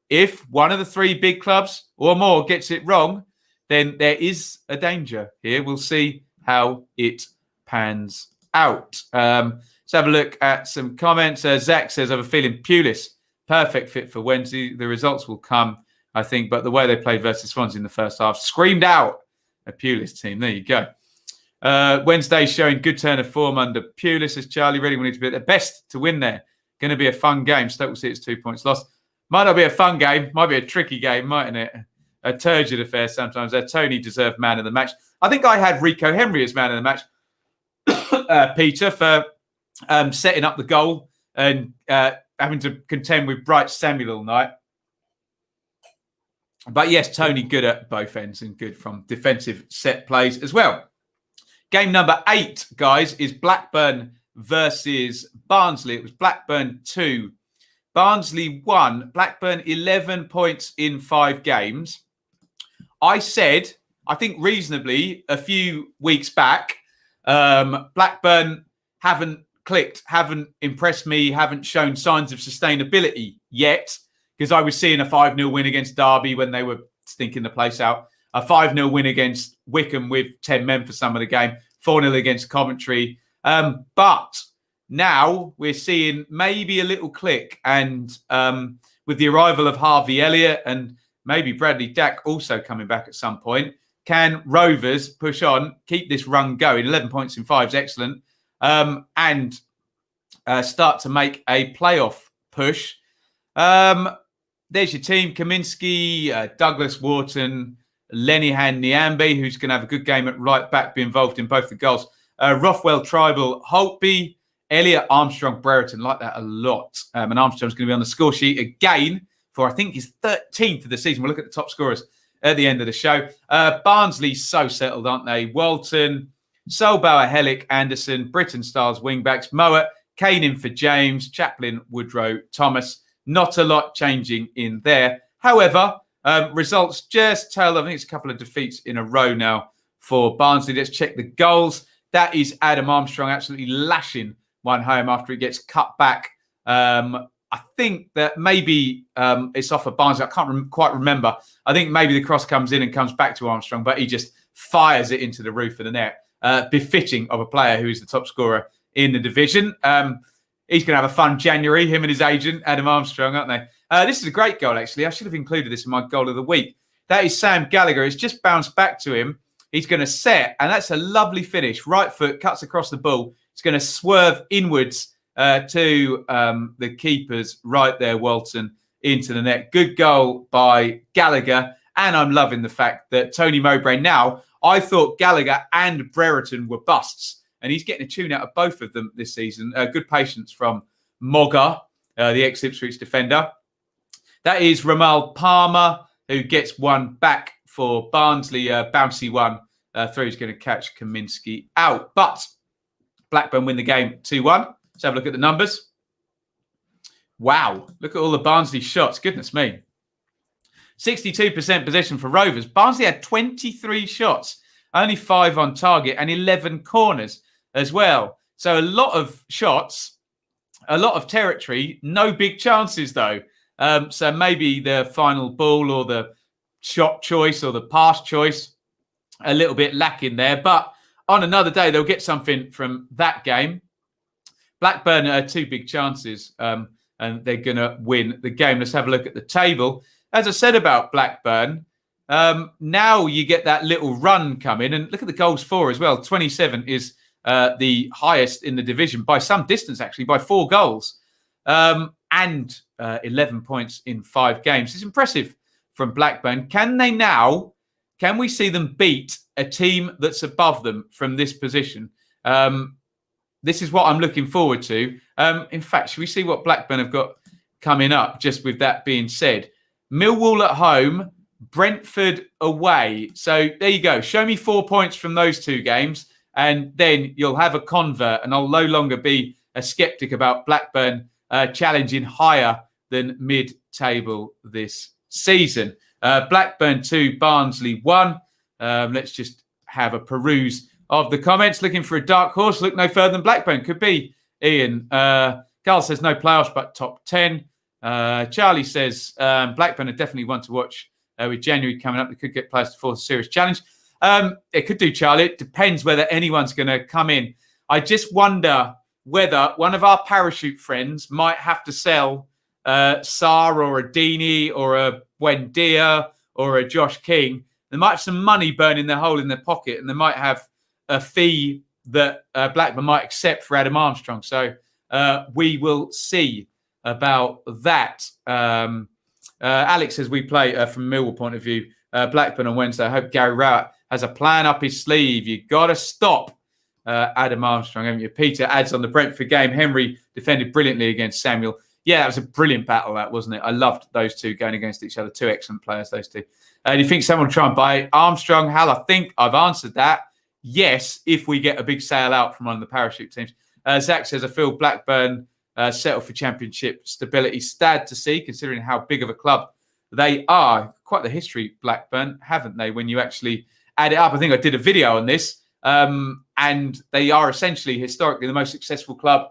If one of the 3 big clubs or more gets it wrong, then there is a danger here. We'll see how it pans out. Let's have a look at some comments. Zach says, I have a feeling Pulis, perfect fit for Wednesday. The results will come, I think, but the way they played versus Swansea in the first half screamed out a Pulis team. There you go. Wednesday showing good turn of form under Pulis, says Charlie. Really wanted to be at their best to win there. Going to be a fun game. Stoke will see it's 2 points lost. Might not be a fun game. Might be a tricky game, mightn't it? A turgid affair sometimes. Tony deserved man of the match. I think I had Rico Henry as man of the match, Peter, for setting up the goal and having to contend with Bright Samuel all night. But yes, Tony good at both ends and good from defensive set plays as well. Game number 8, guys, is Blackburn versus Barnsley. It was Blackburn 2. Barnsley 1. Blackburn 11 points in 5 games. I said, I think reasonably, a few weeks back, Blackburn haven't clicked, haven't impressed me, haven't shown signs of sustainability yet, because I was seeing a 5-0 win against Derby when they were stinking the place out, a 5-0 win against Wycombe with 10 men for some of the game, 4-0 against Coventry. But now we're seeing maybe a little click, and with the arrival of Harvey Elliott and maybe Bradley Dack also coming back at some point, can Rovers push on, keep this run going? 11 points in 5 is excellent, and start to make a playoff push. There's your team: Kaminsky, Douglas Wharton, Lenihan Niambi, who's going to have a good game at right back, be involved in both the goals. Rothwell, Tribal, Holtby, Elliott, Armstrong, Brereton. Like that a lot. And Armstrong's going to be on the score sheet again for, I think, his 13th of the season. We'll look at the top scorers at the end of the show. Barnsley, so settled, aren't they? Walton, Solbauer, Hellick, Anderson, Britton, Styles, wingbacks, Mowat, Kane in for James, Chaplin, Woodrow, Thomas. Not a lot changing in there. However, results just tell, I think it's a couple of defeats in a row now for Barnsley. Let's check the goals. That is Adam Armstrong absolutely lashing one home after he gets cut back. I think that maybe it's off of Barnsley. I can't quite remember. I think maybe the cross comes in and comes back to Armstrong, but he just fires it into the roof of the net, befitting of a player who is the top scorer in the division. He's going to have a fun January, him and his agent, Adam Armstrong, aren't they? This is a great goal, actually. I should have included this in my goal of the week. That is Sam Gallagher. It's just bounced back to him. He's going to set, and that's a lovely finish. Right foot cuts across the ball. It's going to swerve inwards to the keepers right there, Walton, into the net. Good goal by Gallagher. And I'm loving the fact that Tony Mowbray now, I thought Gallagher and Brereton were busts, and he's getting a tune out of both of them this season. Good patience from Mogger, the ex-Ipswich defender. That is Ramal Palmer, who gets one back for Barnsley. Bouncy one through. He's going to catch Kaminsky out. But Blackburn win the game 2-1. Let's have a look at the numbers. Wow. Look at all the Barnsley shots. Goodness me. 62% possession for Rovers. Barnsley had 23 shots, only 5 on target, and 11 corners as well. So a lot of shots, a lot of territory, no big chances though. So maybe the final ball or the shot choice or the pass choice a little bit lacking there. But on another day, they'll get something from that game. Blackburn 2 big chances and they're going to win the game. Let's have a look at the table. As I said about Blackburn, now you get that little run coming, and look at the goals for as well. 27 is the highest in the division by some distance, actually, by 4 goals, and 11 points in 5 games. It's impressive from Blackburn. Can we see them beat a team that's above them from this position? This is what I'm looking forward to. In fact, should we see what Blackburn have got coming up, just with that being said? Millwall at home, Brentford away. So there you go. Show me 4 points from those 2 games, and then you'll have a convert, and I'll no longer be a sceptic about Blackburn challenging higher than mid-table this season. Blackburn 2, Barnsley 1. Let's just have a peruse of the comments. Looking for a dark horse. Look no further than Blackburn. Could be Ian. Carl says no playoffs, but top 10. Charlie says Blackburn are definitely one to watch with January coming up. They could get players to force a serious challenge. It could do, Charlie. It depends whether anyone's going to come in. I just wonder whether one of our parachute friends might have to sell Sarr or a Deeney or a Buendia or a Josh King. They might have some money burning their hole in their pocket, and they might have a fee that Blackburn might accept for Adam Armstrong. So we will see about that. Alex says we play from Millwall point of view, Blackburn on Wednesday. I hope Gary Rowett has a plan up his sleeve. You got to stop Adam Armstrong, haven't you? Peter adds on the Brentford game, Henry defended brilliantly against Samuel. Yeah, that was a brilliant battle, that, wasn't it? I loved those two going against each other. Two excellent players, those two. Do you think someone will try and buy Armstrong? Hal, I think I've answered that. Yes, if we get a big sale out from one of the parachute teams. Zach says, I feel Blackburn settle for championship stability. Sad to see, considering how big of a club they are. Quite the history, Blackburn, haven't they, when you actually add it up? I think I did a video on this. And they are essentially, historically, the most successful club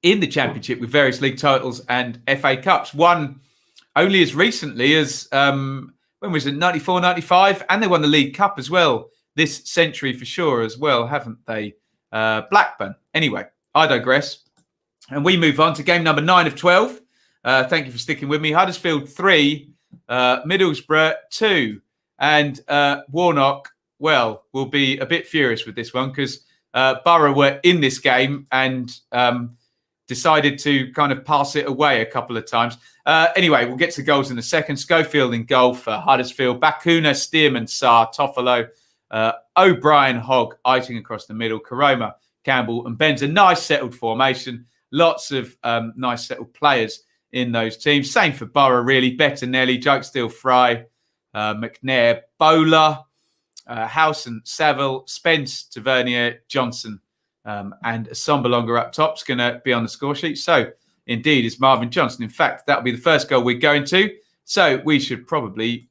in the championship with various league titles and FA Cups. Won only as recently as, when was it, 94, 95? And they won the League Cup as well this century for sure as well, haven't they? Blackburn. Anyway, I digress. And we move on to game number 9 of 12. Thank you for sticking with me. Huddersfield 3, Middlesbrough 2. And Warnock, well, will be a bit furious with this one because Borough were in this game and decided to kind of pass it away a couple of times. Anyway, we'll get to goals in a second. Schofield in goal for Huddersfield. Bakuna, Stearman, Sarr, Toffolo, O'Brien, Hogg, Eiting across the middle. Karoma, Campbell and Ben's. A nice settled formation. Lots of nice settled players in those teams. Same for Borough, really. Bettinelli, Jokesteel, Fry, McNair, Bowler, Howson, Saville, Spence, Tavernier, Johnson, and Sombalonga up top is going to be on the score sheet. So, indeed, is Marvin Johnson. In fact, that'll be the first goal we're going to. So, we should probably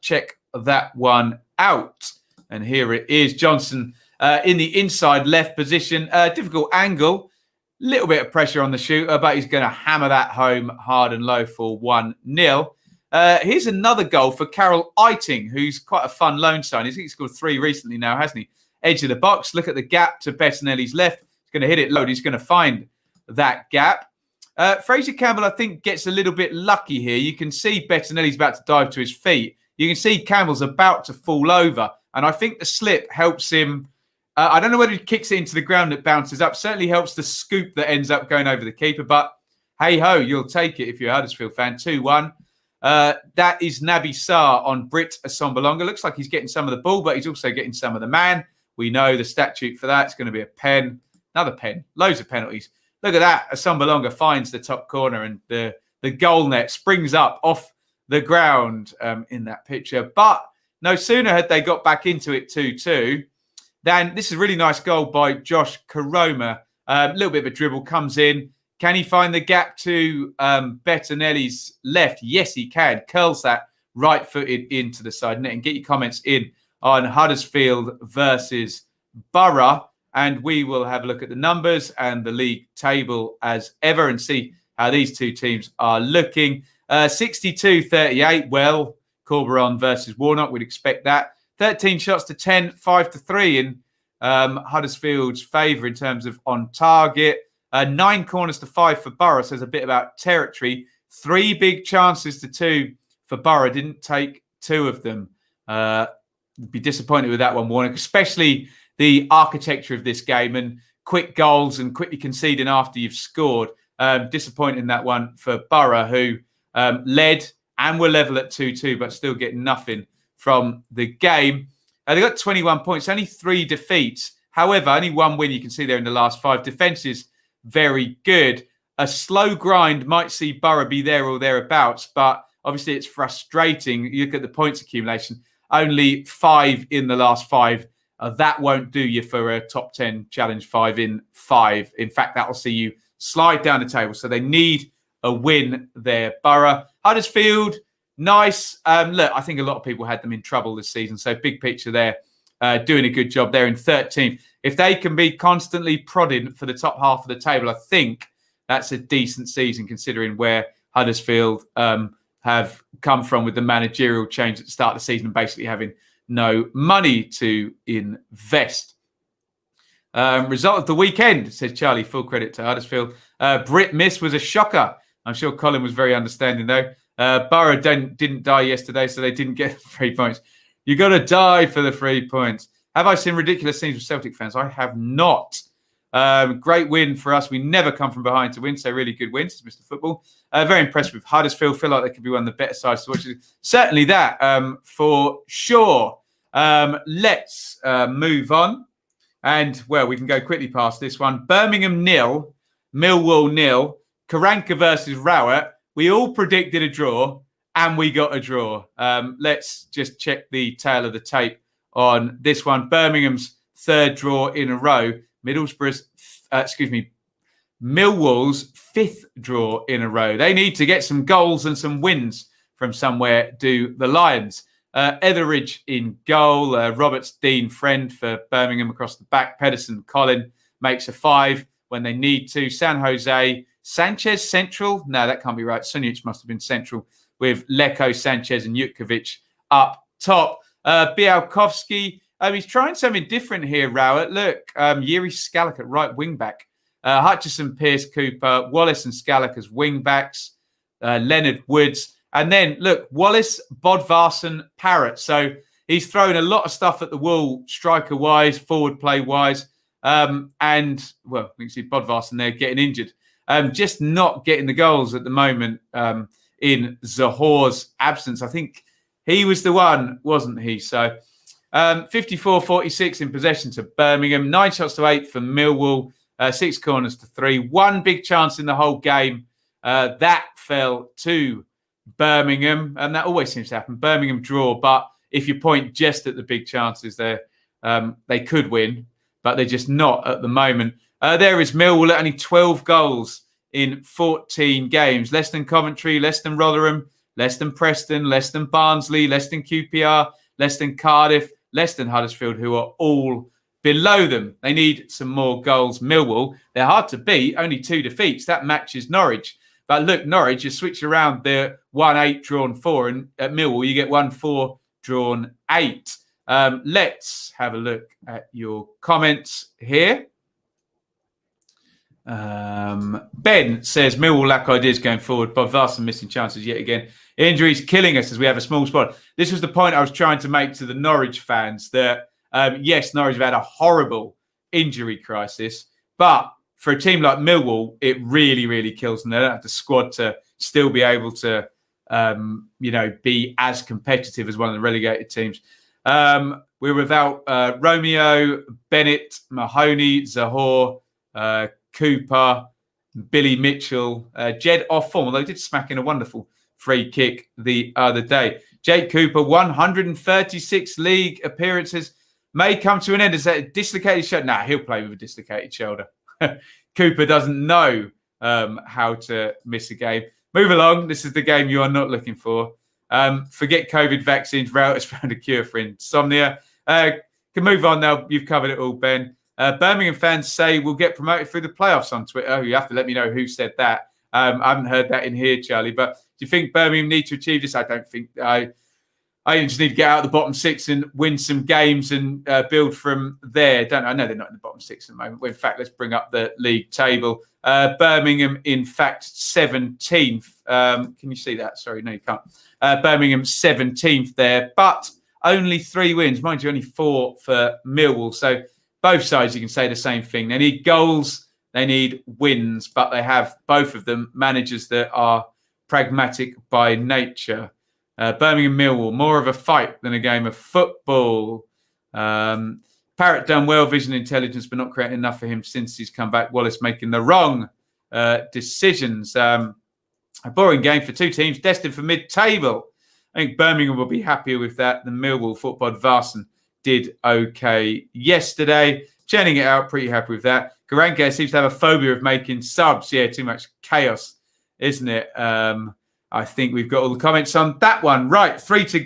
check that one out. And here it is. Johnson in the inside left position. Difficult angle. Little bit of pressure on the shooter, but he's going to hammer that home hard and low for 1-0. Here's another goal for Carol Eiting, who's quite a fun loan sign. I think he's scored 3 recently now, hasn't he? Edge of the box. Look at the gap to Bettinelli's left. He's going to hit it low. He's going to find that gap. Fraser Campbell, I think, gets a little bit lucky here. You can see Bettinelli's about to dive to his feet. You can see Campbell's about to fall over. And I think the slip helps him. I don't know whether he kicks it into the ground that bounces up. Certainly helps the scoop that ends up going over the keeper. But hey-ho, you'll take it if you're a Huddersfield fan. 2-1. That is Naby Sarr on Britt Assombalonga. Looks like he's getting some of the ball, but he's also getting some of the man. We know the statute for that. It's going to be a pen. Another pen. Loads of penalties. Look at that. Assombalonga finds the top corner and the goal net springs up off the ground in that picture. But no sooner had they got back into it 2-2 than this is a really nice goal by Josh Karoma. A little bit of a dribble comes in. Can he find the gap to Bettinelli's left? Yes, he can. Curls that right-footed into the side net. And get your comments in on Huddersfield versus Borough. And we will have a look at the numbers and the league table as ever and see how these two teams are looking. 62-38. Well, Corberon versus Warnock. We'd expect that. 13 shots to 10, 5-3 in Huddersfield's favour in terms of on target. 9 corners to 5 for Borough, says a bit about territory. 3 big chances to 2 for Borough. Didn't take 2 of them. Be disappointed with that one, Warnock, especially the architecture of this game and quick goals and quickly conceding after you've scored. Disappointing in that one for Borough, who led and were level at 2-2, but still get nothing from the game. They got 21 points, only 3 defeats. However, only 1 win you can see there in the last 5. Defences very good. A slow grind might see Borough be there or thereabouts, but obviously it's frustrating. You look at the points accumulation, only 5 in the last 5. That won't do you for a top 10 challenge 5 in 5. In fact, that will see you slide down the table. So they need a win there, Borough. Huddersfield, nice. Look, I think a lot of people had them in trouble this season. So big picture there, doing a good job there in 13th. If they can be constantly prodding for the top half of the table, I think that's a decent season considering where Huddersfield have come from with the managerial change at the start of the season and basically having no money to invest. Result of the weekend, says Charlie, full credit to Huddersfield. Brit miss was a shocker. I'm sure Colin was very understanding though. Borough didn't die yesterday, so they didn't get 3 points. You got to die for the 3 points. Have I seen ridiculous scenes with Celtic fans? I have not. Great win for us. We never come from behind to win, so really good wins, Mr. Football. Very impressed with Huddersfield. Feel like they could be one of the better sides to watch. Certainly that, for sure. Let's move on. And, well, we can go quickly past this one. Birmingham 0, Millwall 0, Karanka versus Rowett. We all predicted a draw, and we got a draw. Let's just check the tail of the tape on this one. Birmingham's third draw in a row. Millwall's fifth draw in a row. They need to get some goals and some wins from somewhere, do the Lions. Etheridge in goal. Roberts, Dean, Friend for Birmingham across the back. Pedersen, Colin makes a 5 when they need to. San Jose, Sanchez central. No, that can't be right. Sunic must have been central with Leko, Sanchez and Jutkovic up top. Białkowski, he's trying something different here, Rowett. Look, Yuri Skalak at right wing back. Hutchison, Pearce, Cooper, Wallace and Skalak as wing backs. Leonard Woods. And then, look, Wallace, Bodvarsson, Parrott. So he's thrown a lot of stuff at the wall, striker-wise, forward play-wise. And, well, you can see Bodvarsson there getting injured. Just not getting the goals at the moment in Zahor's absence. I think he was the one, wasn't he? So 54-46 in possession to Birmingham. 9 shots to 8 for Millwall. 6 corners to 3. One big chance in the whole game. That fell to Birmingham, and that always seems to happen. Birmingham draw, but if you point just at the big chances there, they could win, but they're just not at the moment. There is Millwall at only 12 goals in 14 games. Less than Coventry, less than Rotherham, less than Preston, less than Barnsley, less than QPR, less than Cardiff, less than Huddersfield, who are all below them. They need some more goals. Millwall, they're hard to beat, only 2 defeats. That matches Norwich. But look, Norwich, you switch around the 1-8 drawn 4, and at Millwall, you get 1-4 drawn 8. Let's have a look at your comments here. Ben says, Millwall lack ideas going forward. Bob Varson missing chances yet again. Injuries killing us as we have a small squad. This was the point I was trying to make to the Norwich fans that, yes, Norwich have had a horrible injury crisis, but for a team like Millwall, it really, really kills them. They don't have the squad to still be able to, be as competitive as one of the relegated teams. We're without Romeo, Bennett, Mahoney, Zahor, Cooper, Billy Mitchell, Jed off form, although he did smack in a wonderful free kick the other day. Jake Cooper, 136 league appearances, may come to an end. Is that a dislocated shoulder? Nah, he'll play with a dislocated shoulder. Cooper doesn't know how to miss a game. Move along. This is the game you are not looking for. Forget COVID vaccines. Rout has found a cure for insomnia. Can move on now. You've covered it all, Ben. Birmingham fans say we'll get promoted through the playoffs on Twitter. Oh, you have to let me know who said that. I haven't heard that in here, Charlie. But do you think Birmingham need to achieve this? I don't think. I just need to get out of the bottom 6 and win some games and build from there. I know they're not in the bottom 6 at the moment. Well, in fact, let's bring up the league table. Birmingham, in fact, 17th. Can you see that? Sorry, no, you can't. Birmingham 17th there, but only 3 wins. Mind you, only 4 for Millwall. So both sides, you can say the same thing. They need goals, they need wins, but they have, both of them, managers that are pragmatic by nature. Birmingham Millwall, more of a fight than a game of football. Parrott done well, vision, intelligence, but not creating enough for him since he's come back. Wallace making the wrong decisions. A boring game for 2 teams destined for mid-table. I think Birmingham will be happier with that than Millwall. Football Varson did okay yesterday. Churning it out, pretty happy with that. Karanka seems to have a phobia of making subs. Yeah, too much chaos, isn't it? I think we've got all the comments on that one. Right, 2 to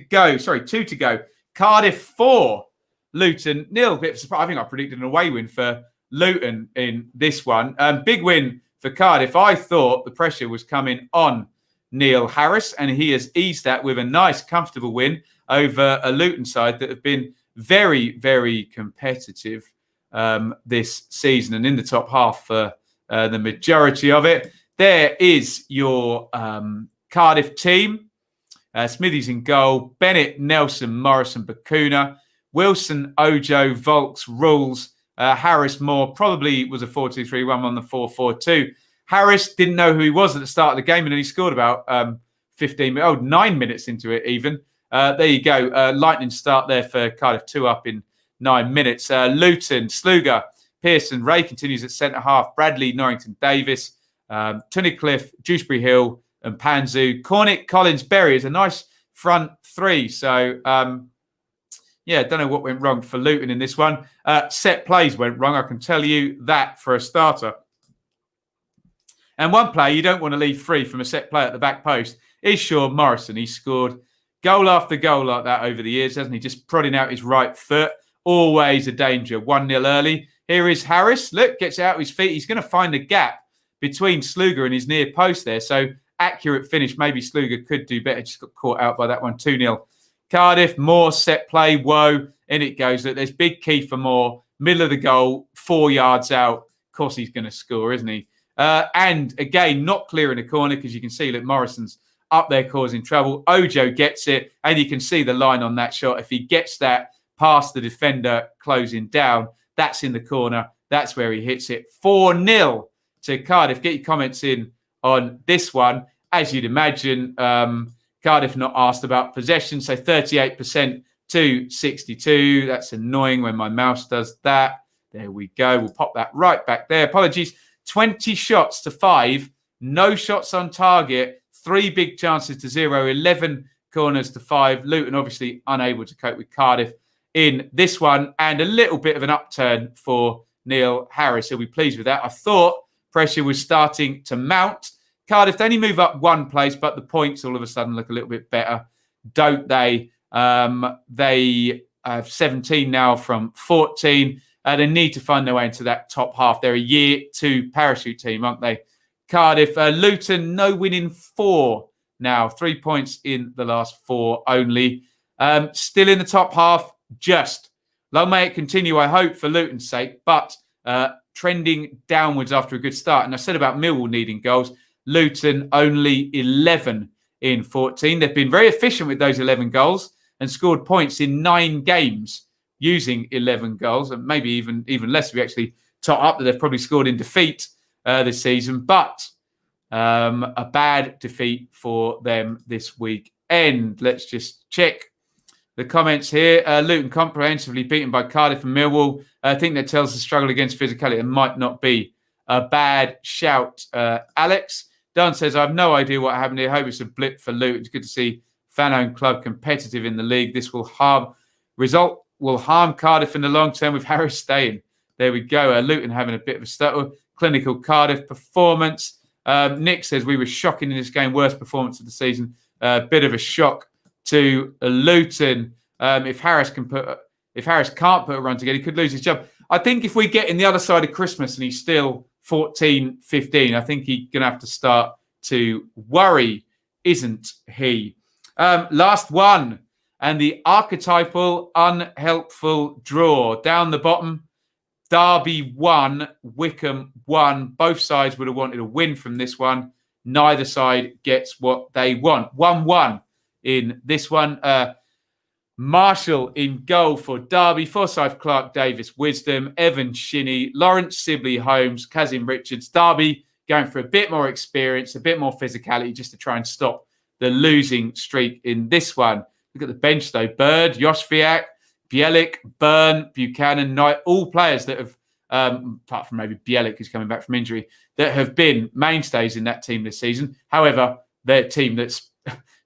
go. Cardiff 4, Luton 0. Bit of a surprise. I think I predicted an away win for Luton in this one. Big win for Cardiff. I thought the pressure was coming on Neil Harris, and he has eased that with a nice, comfortable win over a Luton side that have been very, very competitive this season and in the top half for the majority of it. There is your Cardiff team. Smithies in goal. Bennett, Nelson, Morrison, Bakuna. Wilson, Ojo, Volks, Rules. Harris, Moore. Probably was a 4-2-3-1 on the 4-4-2. Harris didn't know who he was at the start of the game, and then he scored about 9 minutes into it even. There you go. Lightning start there for Cardiff, 2 up in 9 minutes. Luton, Sluga, Pearson, Ray continues at centre-half. Bradley, Norrington, Davis, Tunnicliffe, Dewsbury Hill and Panzu. Cornick, Collins, Berry is a nice front 3. So, yeah, don't know what went wrong for Luton in this one. Set plays went wrong, I can tell you that for a starter. And one player you don't want to leave free from a set play at the back post is Sean Morrison. He scored goal after goal like that over the years, hasn't he? Just prodding out his right foot. Always a danger. 1-0 early. Here is Harris. Look, gets out of his feet. He's going to find the gap between Sluga and his near post there. So accurate finish. Maybe Sluga could do better. Just got caught out by that one. 2-0. Cardiff, Moore, set play. Whoa. In it goes. Look, there's big key for Moore. Middle of the goal. 4 yards out. Of course he's going to score, isn't he? And again, not clear in the corner because you can see that Morrison's up there causing trouble. Ojo gets it, and you can see the line on that shot. If he gets that past the defender closing down, that's in the corner. That's where he hits it. 4-0 to Cardiff. Get your comments in on this one. As you'd imagine, Cardiff not asked about possession, so 38% to 62. That's annoying when my mouse does that. There we go. We'll pop that right back there. Apologies. 20 shots to 5, no shots on target, 3 big chances to 0, 11 corners to 5. Luton obviously unable to cope with Cardiff in this one, and a little bit of an upturn for Neil Harris. He'll be pleased with that. I thought pressure was starting to mount. Cardiff, they only move up 1 place, but the points all of a sudden look a little bit better, don't they? They have 17 now from 14. They need to find their way into that top half. They're a year 2 parachute team, aren't they? Cardiff, Luton, no win in 4 now. 3 points in the last 4 only. Still in the top half, just. Long may it continue, I hope, for Luton's sake, but trending downwards after a good start. And I said about Millwall needing goals. Luton only 11 in 14. They've been very efficient with those 11 goals and scored points in 9 games. Using 11 goals, and maybe even less if we actually tot up that they've probably scored in defeat this season. But a bad defeat for them this weekend. Let's just check the comments here. Luton comprehensively beaten by Cardiff and Millwall. I think that tells the struggle against physicality. It might not be a bad shout. Alex Dunn says, I have no idea what happened here. I hope it's a blip for Luton. It's good to see fan-owned club competitive in the league. This will harm Cardiff in the long term with Harris staying. There we go. Luton having a bit of a stutter. Clinical Cardiff performance. Nick says we were shocking in this game. Worst performance of the season. Bit of a shock to Luton. If Harris can't put a run together, he could lose his job. I think if we get in the other side of Christmas and he's still 14, 15, I think he's going to have to start to worry, isn't he? Last one. And the archetypal unhelpful draw. Down the bottom, Derby 1, Wycombe 1. Both sides would have wanted a win from this one. Neither side gets what they want. 1-1 in this one. Marshall in goal for Derby. Forsyth, Clark, Davis, Wisdom, Evan Shinnie, Lawrence Sibley, Holmes, Kazim Richards. Derby going for a bit more experience, a bit more physicality just to try and stop the losing streak in this one. Look at the bench, though. Bird, Josviak, Bielik, Byrne, Buchanan, Knight, all players that have, apart from maybe Bielik, who's coming back from injury, that have been mainstays in that team this season. However, they're a team that's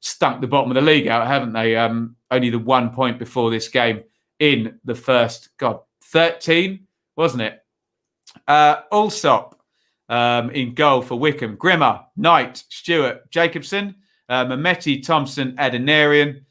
stunk the bottom of the league out, haven't they? Only the 1 point before this game in the first, 13, wasn't it? Allsop in goal for Wycombe. Grimmer, Knight, Stewart, Jacobson, Mametti, Thompson, Adenarian,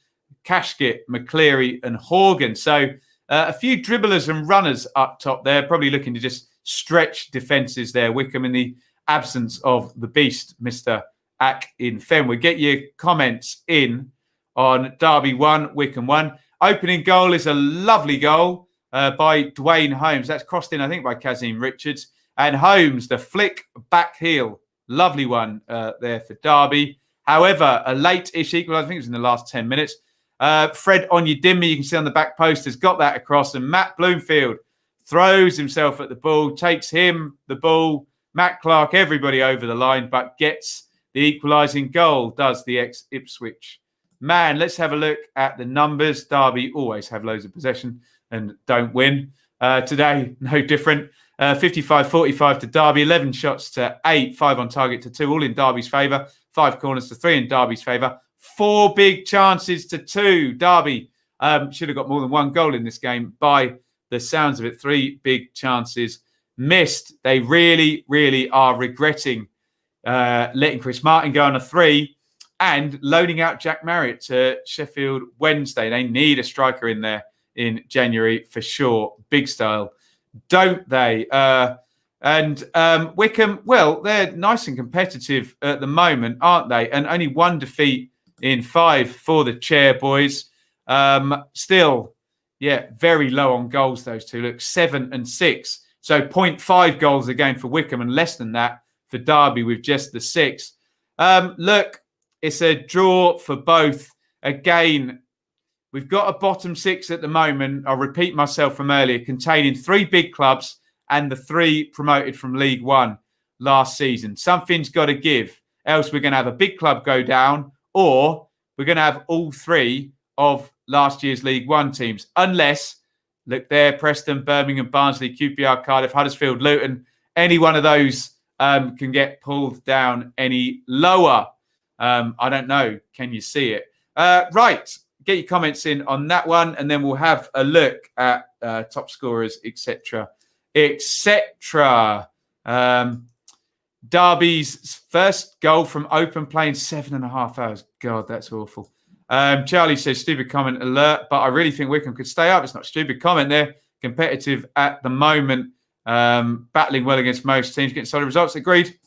Kashkit, McCleary and Horgan. So a few dribblers and runners up top there, probably looking to just stretch defences there. Wycombe in the absence of the beast, Mr. Ack in Fenway. Get your comments in on Derby 1, Wycombe 1. Opening goal is a lovely goal by Dwayne Holmes. That's crossed in, I think, by Kazim Richards. And Holmes, the flick back heel. Lovely one there for Derby. However, a late-ish equaliser, I think it was in the last 10 minutes. Fred Onyedinma, you can see on the back post, has got that across. And Matt Bloomfield throws himself at the ball, takes him, the ball, Matt Clark, everybody over the line, but gets the equalising goal, does the ex-Ipswich man. Let's have a look at the numbers. Derby always have loads of possession and don't win. Today, no different. 55-45 to Derby, 11 shots to 8, 5 on target to 2, all in Derby's favour. 5 corners to 3 in Derby's favour. 4 big chances to 2. Derby should have got more than 1 goal in this game by the sounds of it. 3 big chances missed. They really, really are regretting letting Chris Martin go on a 3 and loaning out Jack Marriott to Sheffield Wednesday. They need a striker in there in January for sure. Big style, don't they? And Wycombe, well, they're nice and competitive at the moment, aren't they? And only 1 defeat in 5 for the Chair boys. Still, yeah, very low on goals, those two. Look, 7 and 6. So 0.5 goals a game for Wycombe and less than that for Derby with just the 6. Look, it's a draw for both. Again, we've got a bottom 6 at the moment. I'll repeat myself from earlier, containing 3 big clubs and the 3 promoted from League One last season. Something's got to give. Else we're going to have a big club go down, or we're going to have all 3 of last year's League One teams. Unless, look there, Preston, Birmingham, Barnsley, QPR, Cardiff, Huddersfield, Luton. Any one of those can get pulled down any lower. I don't know. Can you see it? Right. Get your comments in on that one, and then we'll have a look at top scorers, etc., etc. Derby's first goal from open play in 7.5 hours. God, that's awful. Charlie says, stupid comment alert, but I really think Wycombe could stay up. It's not a stupid comment. They're competitive at the moment, battling well against most teams, getting solid results. Agreed.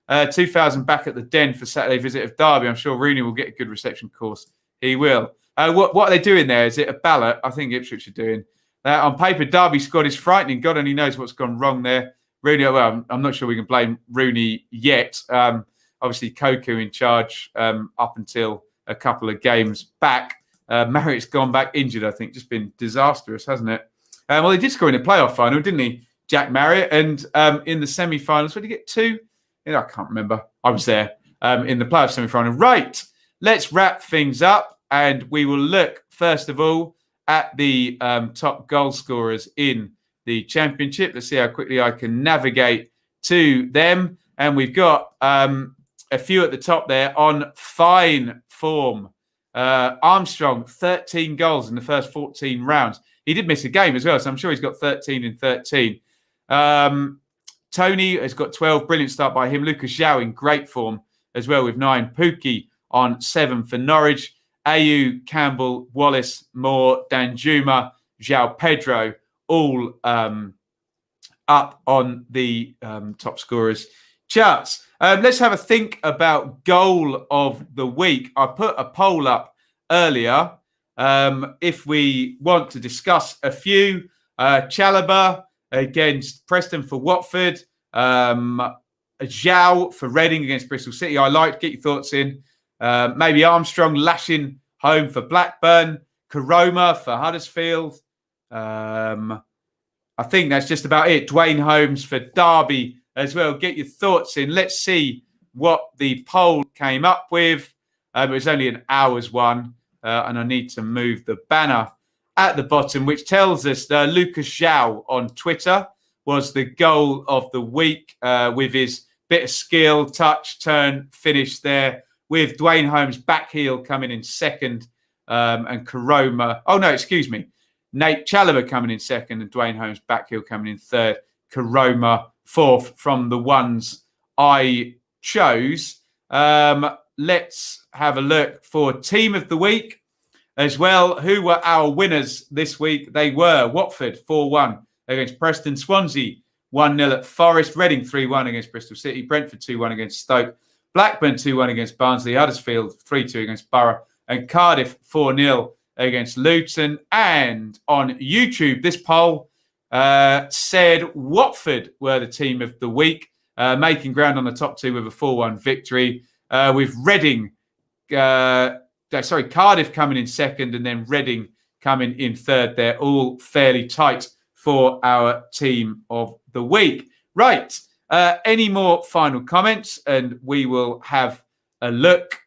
2,000 back at the Den for Saturday visit of Derby. I'm sure Rooney will get a good reception course. He will. What are they doing there? Is it a ballot? I think Ipswich are doing. On paper, Derby's squad is frightening. God only knows what's gone wrong there. Rooney, well, I'm not sure we can blame Rooney yet. Obviously, Koku in charge up until a couple of games back. Marriott's gone back injured, I think. Just been disastrous, hasn't it? Well, he did score in the playoff final, didn't he, Jack Marriott? And in the semi-finals, where did he get 2? I can't remember. I was there in the playoff semi-final. Right, let's wrap things up. And we will look, first of all, at the top goal scorers in the Championship. Let's see how quickly I can navigate to them. And we've got a few at the top there on fine form. Armstrong, 13 goals in the first 14 rounds. He did miss a game as well, so I'm sure he's got 13 in 13. Tony has got 12. Brilliant start by him. Lucas Zhao in great form as well with 9. Pookie on 7 for Norwich. Ayew, Campbell, Wallace, Moore, Danjuma, João Pedro, all up on the top scorers charts. Let's have a think about goal of the week. I put a poll up earlier. If we want to discuss a few, Chalobah against Preston for Watford, Zhao for Reading against Bristol City. I liked. Get your thoughts in. Maybe Armstrong lashing home for Blackburn, Karoma for Huddersfield. I think that's just about it. Dwayne Holmes for Derby as well. Get your thoughts in. Let's see what the poll came up with. It was only an hour's one, and I need to move the banner at the bottom, which tells us Lucas Zhao on Twitter was the goal of the week with his bit of skill, touch, turn, finish there, with Dwayne Holmes' back heel coming in second and Karoma. Oh, no, excuse me. Nate Chalobah coming in second and Dwayne Holmes' back heel coming in third. Karoma fourth from the ones I chose. Let's have a look for Team of the Week as well. Who were our winners this week? They were Watford 4-1 against Preston. Swansea 1-0 at Forest. Reading 3-1 against Bristol City. Brentford 2-1 against Stoke. Blackburn 2-1 against Barnsley, Huddersfield 3-2 against Borough, and Cardiff 4-0 against Luton. And on YouTube, this poll said Watford were the team of the week, making ground on the top 2 with a 4-1 victory, with Reading Cardiff coming in second, and then Reading coming in third. They're all fairly tight for our team of the week. Right. Any more final comments? And we will have a look.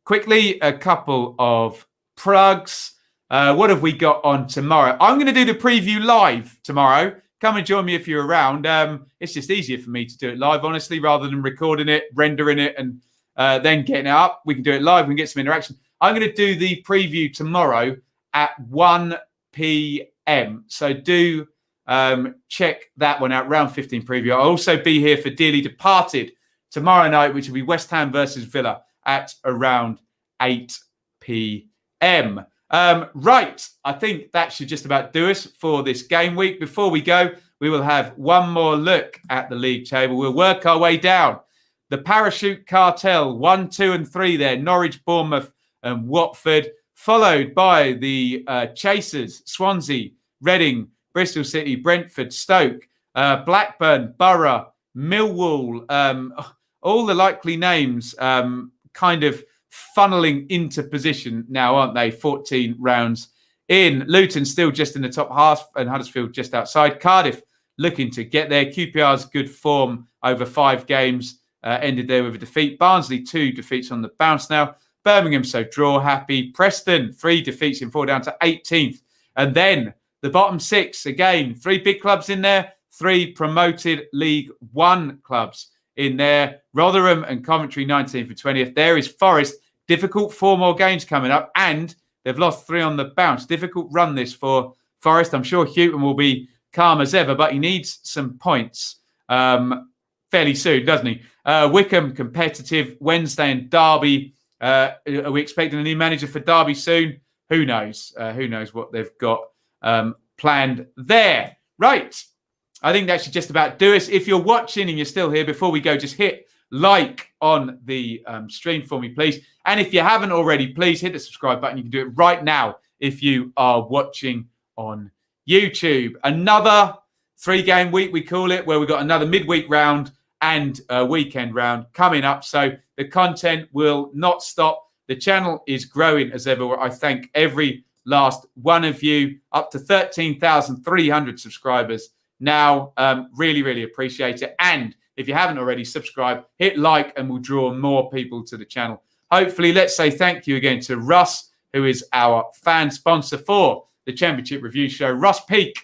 Quickly, a couple of plugs. What have we got on tomorrow? I'm going to do the preview live tomorrow. Come and join me if you're around. It's just easier for me to do it live, honestly, rather than recording it, rendering it, and then getting it up. We can do it live. We can get some interaction. I'm going to do the preview tomorrow at 1 p.m. So do check that one out, round 15 preview. I'll also be here for Dearly Departed tomorrow night, which will be West Ham versus Villa at around 8 p.m. Right, I think that should just about do us for this game week. Before we go, we will have one more look at the league table. We'll work our way down. The Parachute Cartel, 1, 2, and 3 there. Norwich, Bournemouth, and Watford, followed by the Chasers, Swansea, Reading, Bristol City, Brentford, Stoke, Blackburn, Borough, Millwall, all the likely names kind of funneling into position now, aren't they? 14 rounds in. Luton still just in the top half and Huddersfield just outside. Cardiff looking to get there. QPR's good form over 5 games ended there with a defeat. Barnsley, 2 defeats on the bounce now. Birmingham, so draw happy. Preston, 3 defeats in 4 down to 18th. And then the bottom 6, again, 3 big clubs in there, 3 promoted League One clubs in there. Rotherham and Coventry, 19th and 20th. There is Forest. Difficult 4 more games coming up, and they've lost 3 on the bounce. Difficult run this for Forest. I'm sure Houghton will be calm as ever, but he needs some points fairly soon, doesn't he? Wycombe, competitive. Wednesday and Derby. Are we expecting a new manager for Derby soon? Who knows? Who knows what they've got planned there. Right. I think that should just about do us. If you're watching and you're still here, before we go, just hit like on the stream for me, please. And if you haven't already, please hit the subscribe button. You can do it right now if you are watching on YouTube. Another 3-game week, we call it, where we've got another midweek round and a weekend round coming up. So the content will not stop. The channel is growing as ever. I thank every last one of you, up to 13,300 subscribers now. Really, really appreciate it. And if you haven't already subscribed, hit like and we'll draw more people to the channel. Hopefully, let's say thank you again to Russ, who is our fan sponsor for the Championship Review Show. Russ Peake,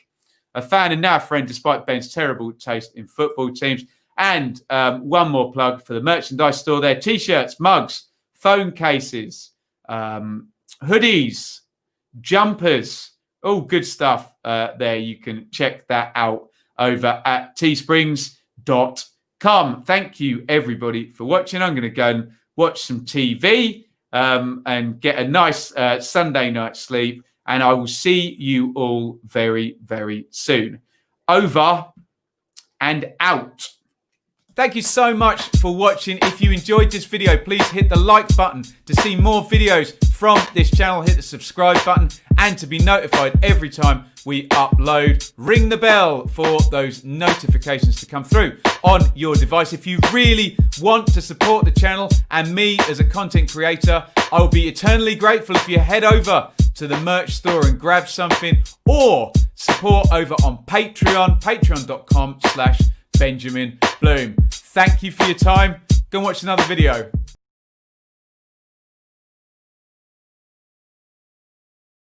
a fan and now a friend despite Ben's terrible taste in football teams. And one more plug for the merchandise store there. T-shirts, mugs, phone cases, hoodies, jumpers, all good stuff there. You can check that out over at teesprings.com. Thank you, everybody, for watching. I'm going to go and watch some TV and get a nice Sunday night sleep. And I will see you all very, very soon. Over and out. Thank you so much for watching. If you enjoyed this video, please hit the like button to see more videos from this channel. Hit the subscribe button and to be notified every time we upload. Ring the bell for those notifications to come through on your device. If you really want to support the channel and me as a content creator, I will be eternally grateful if you head over to the merch store and grab something, or support over on Patreon, patreon.com/Benjamin Bloom. Thank you for your time. Go and watch another video.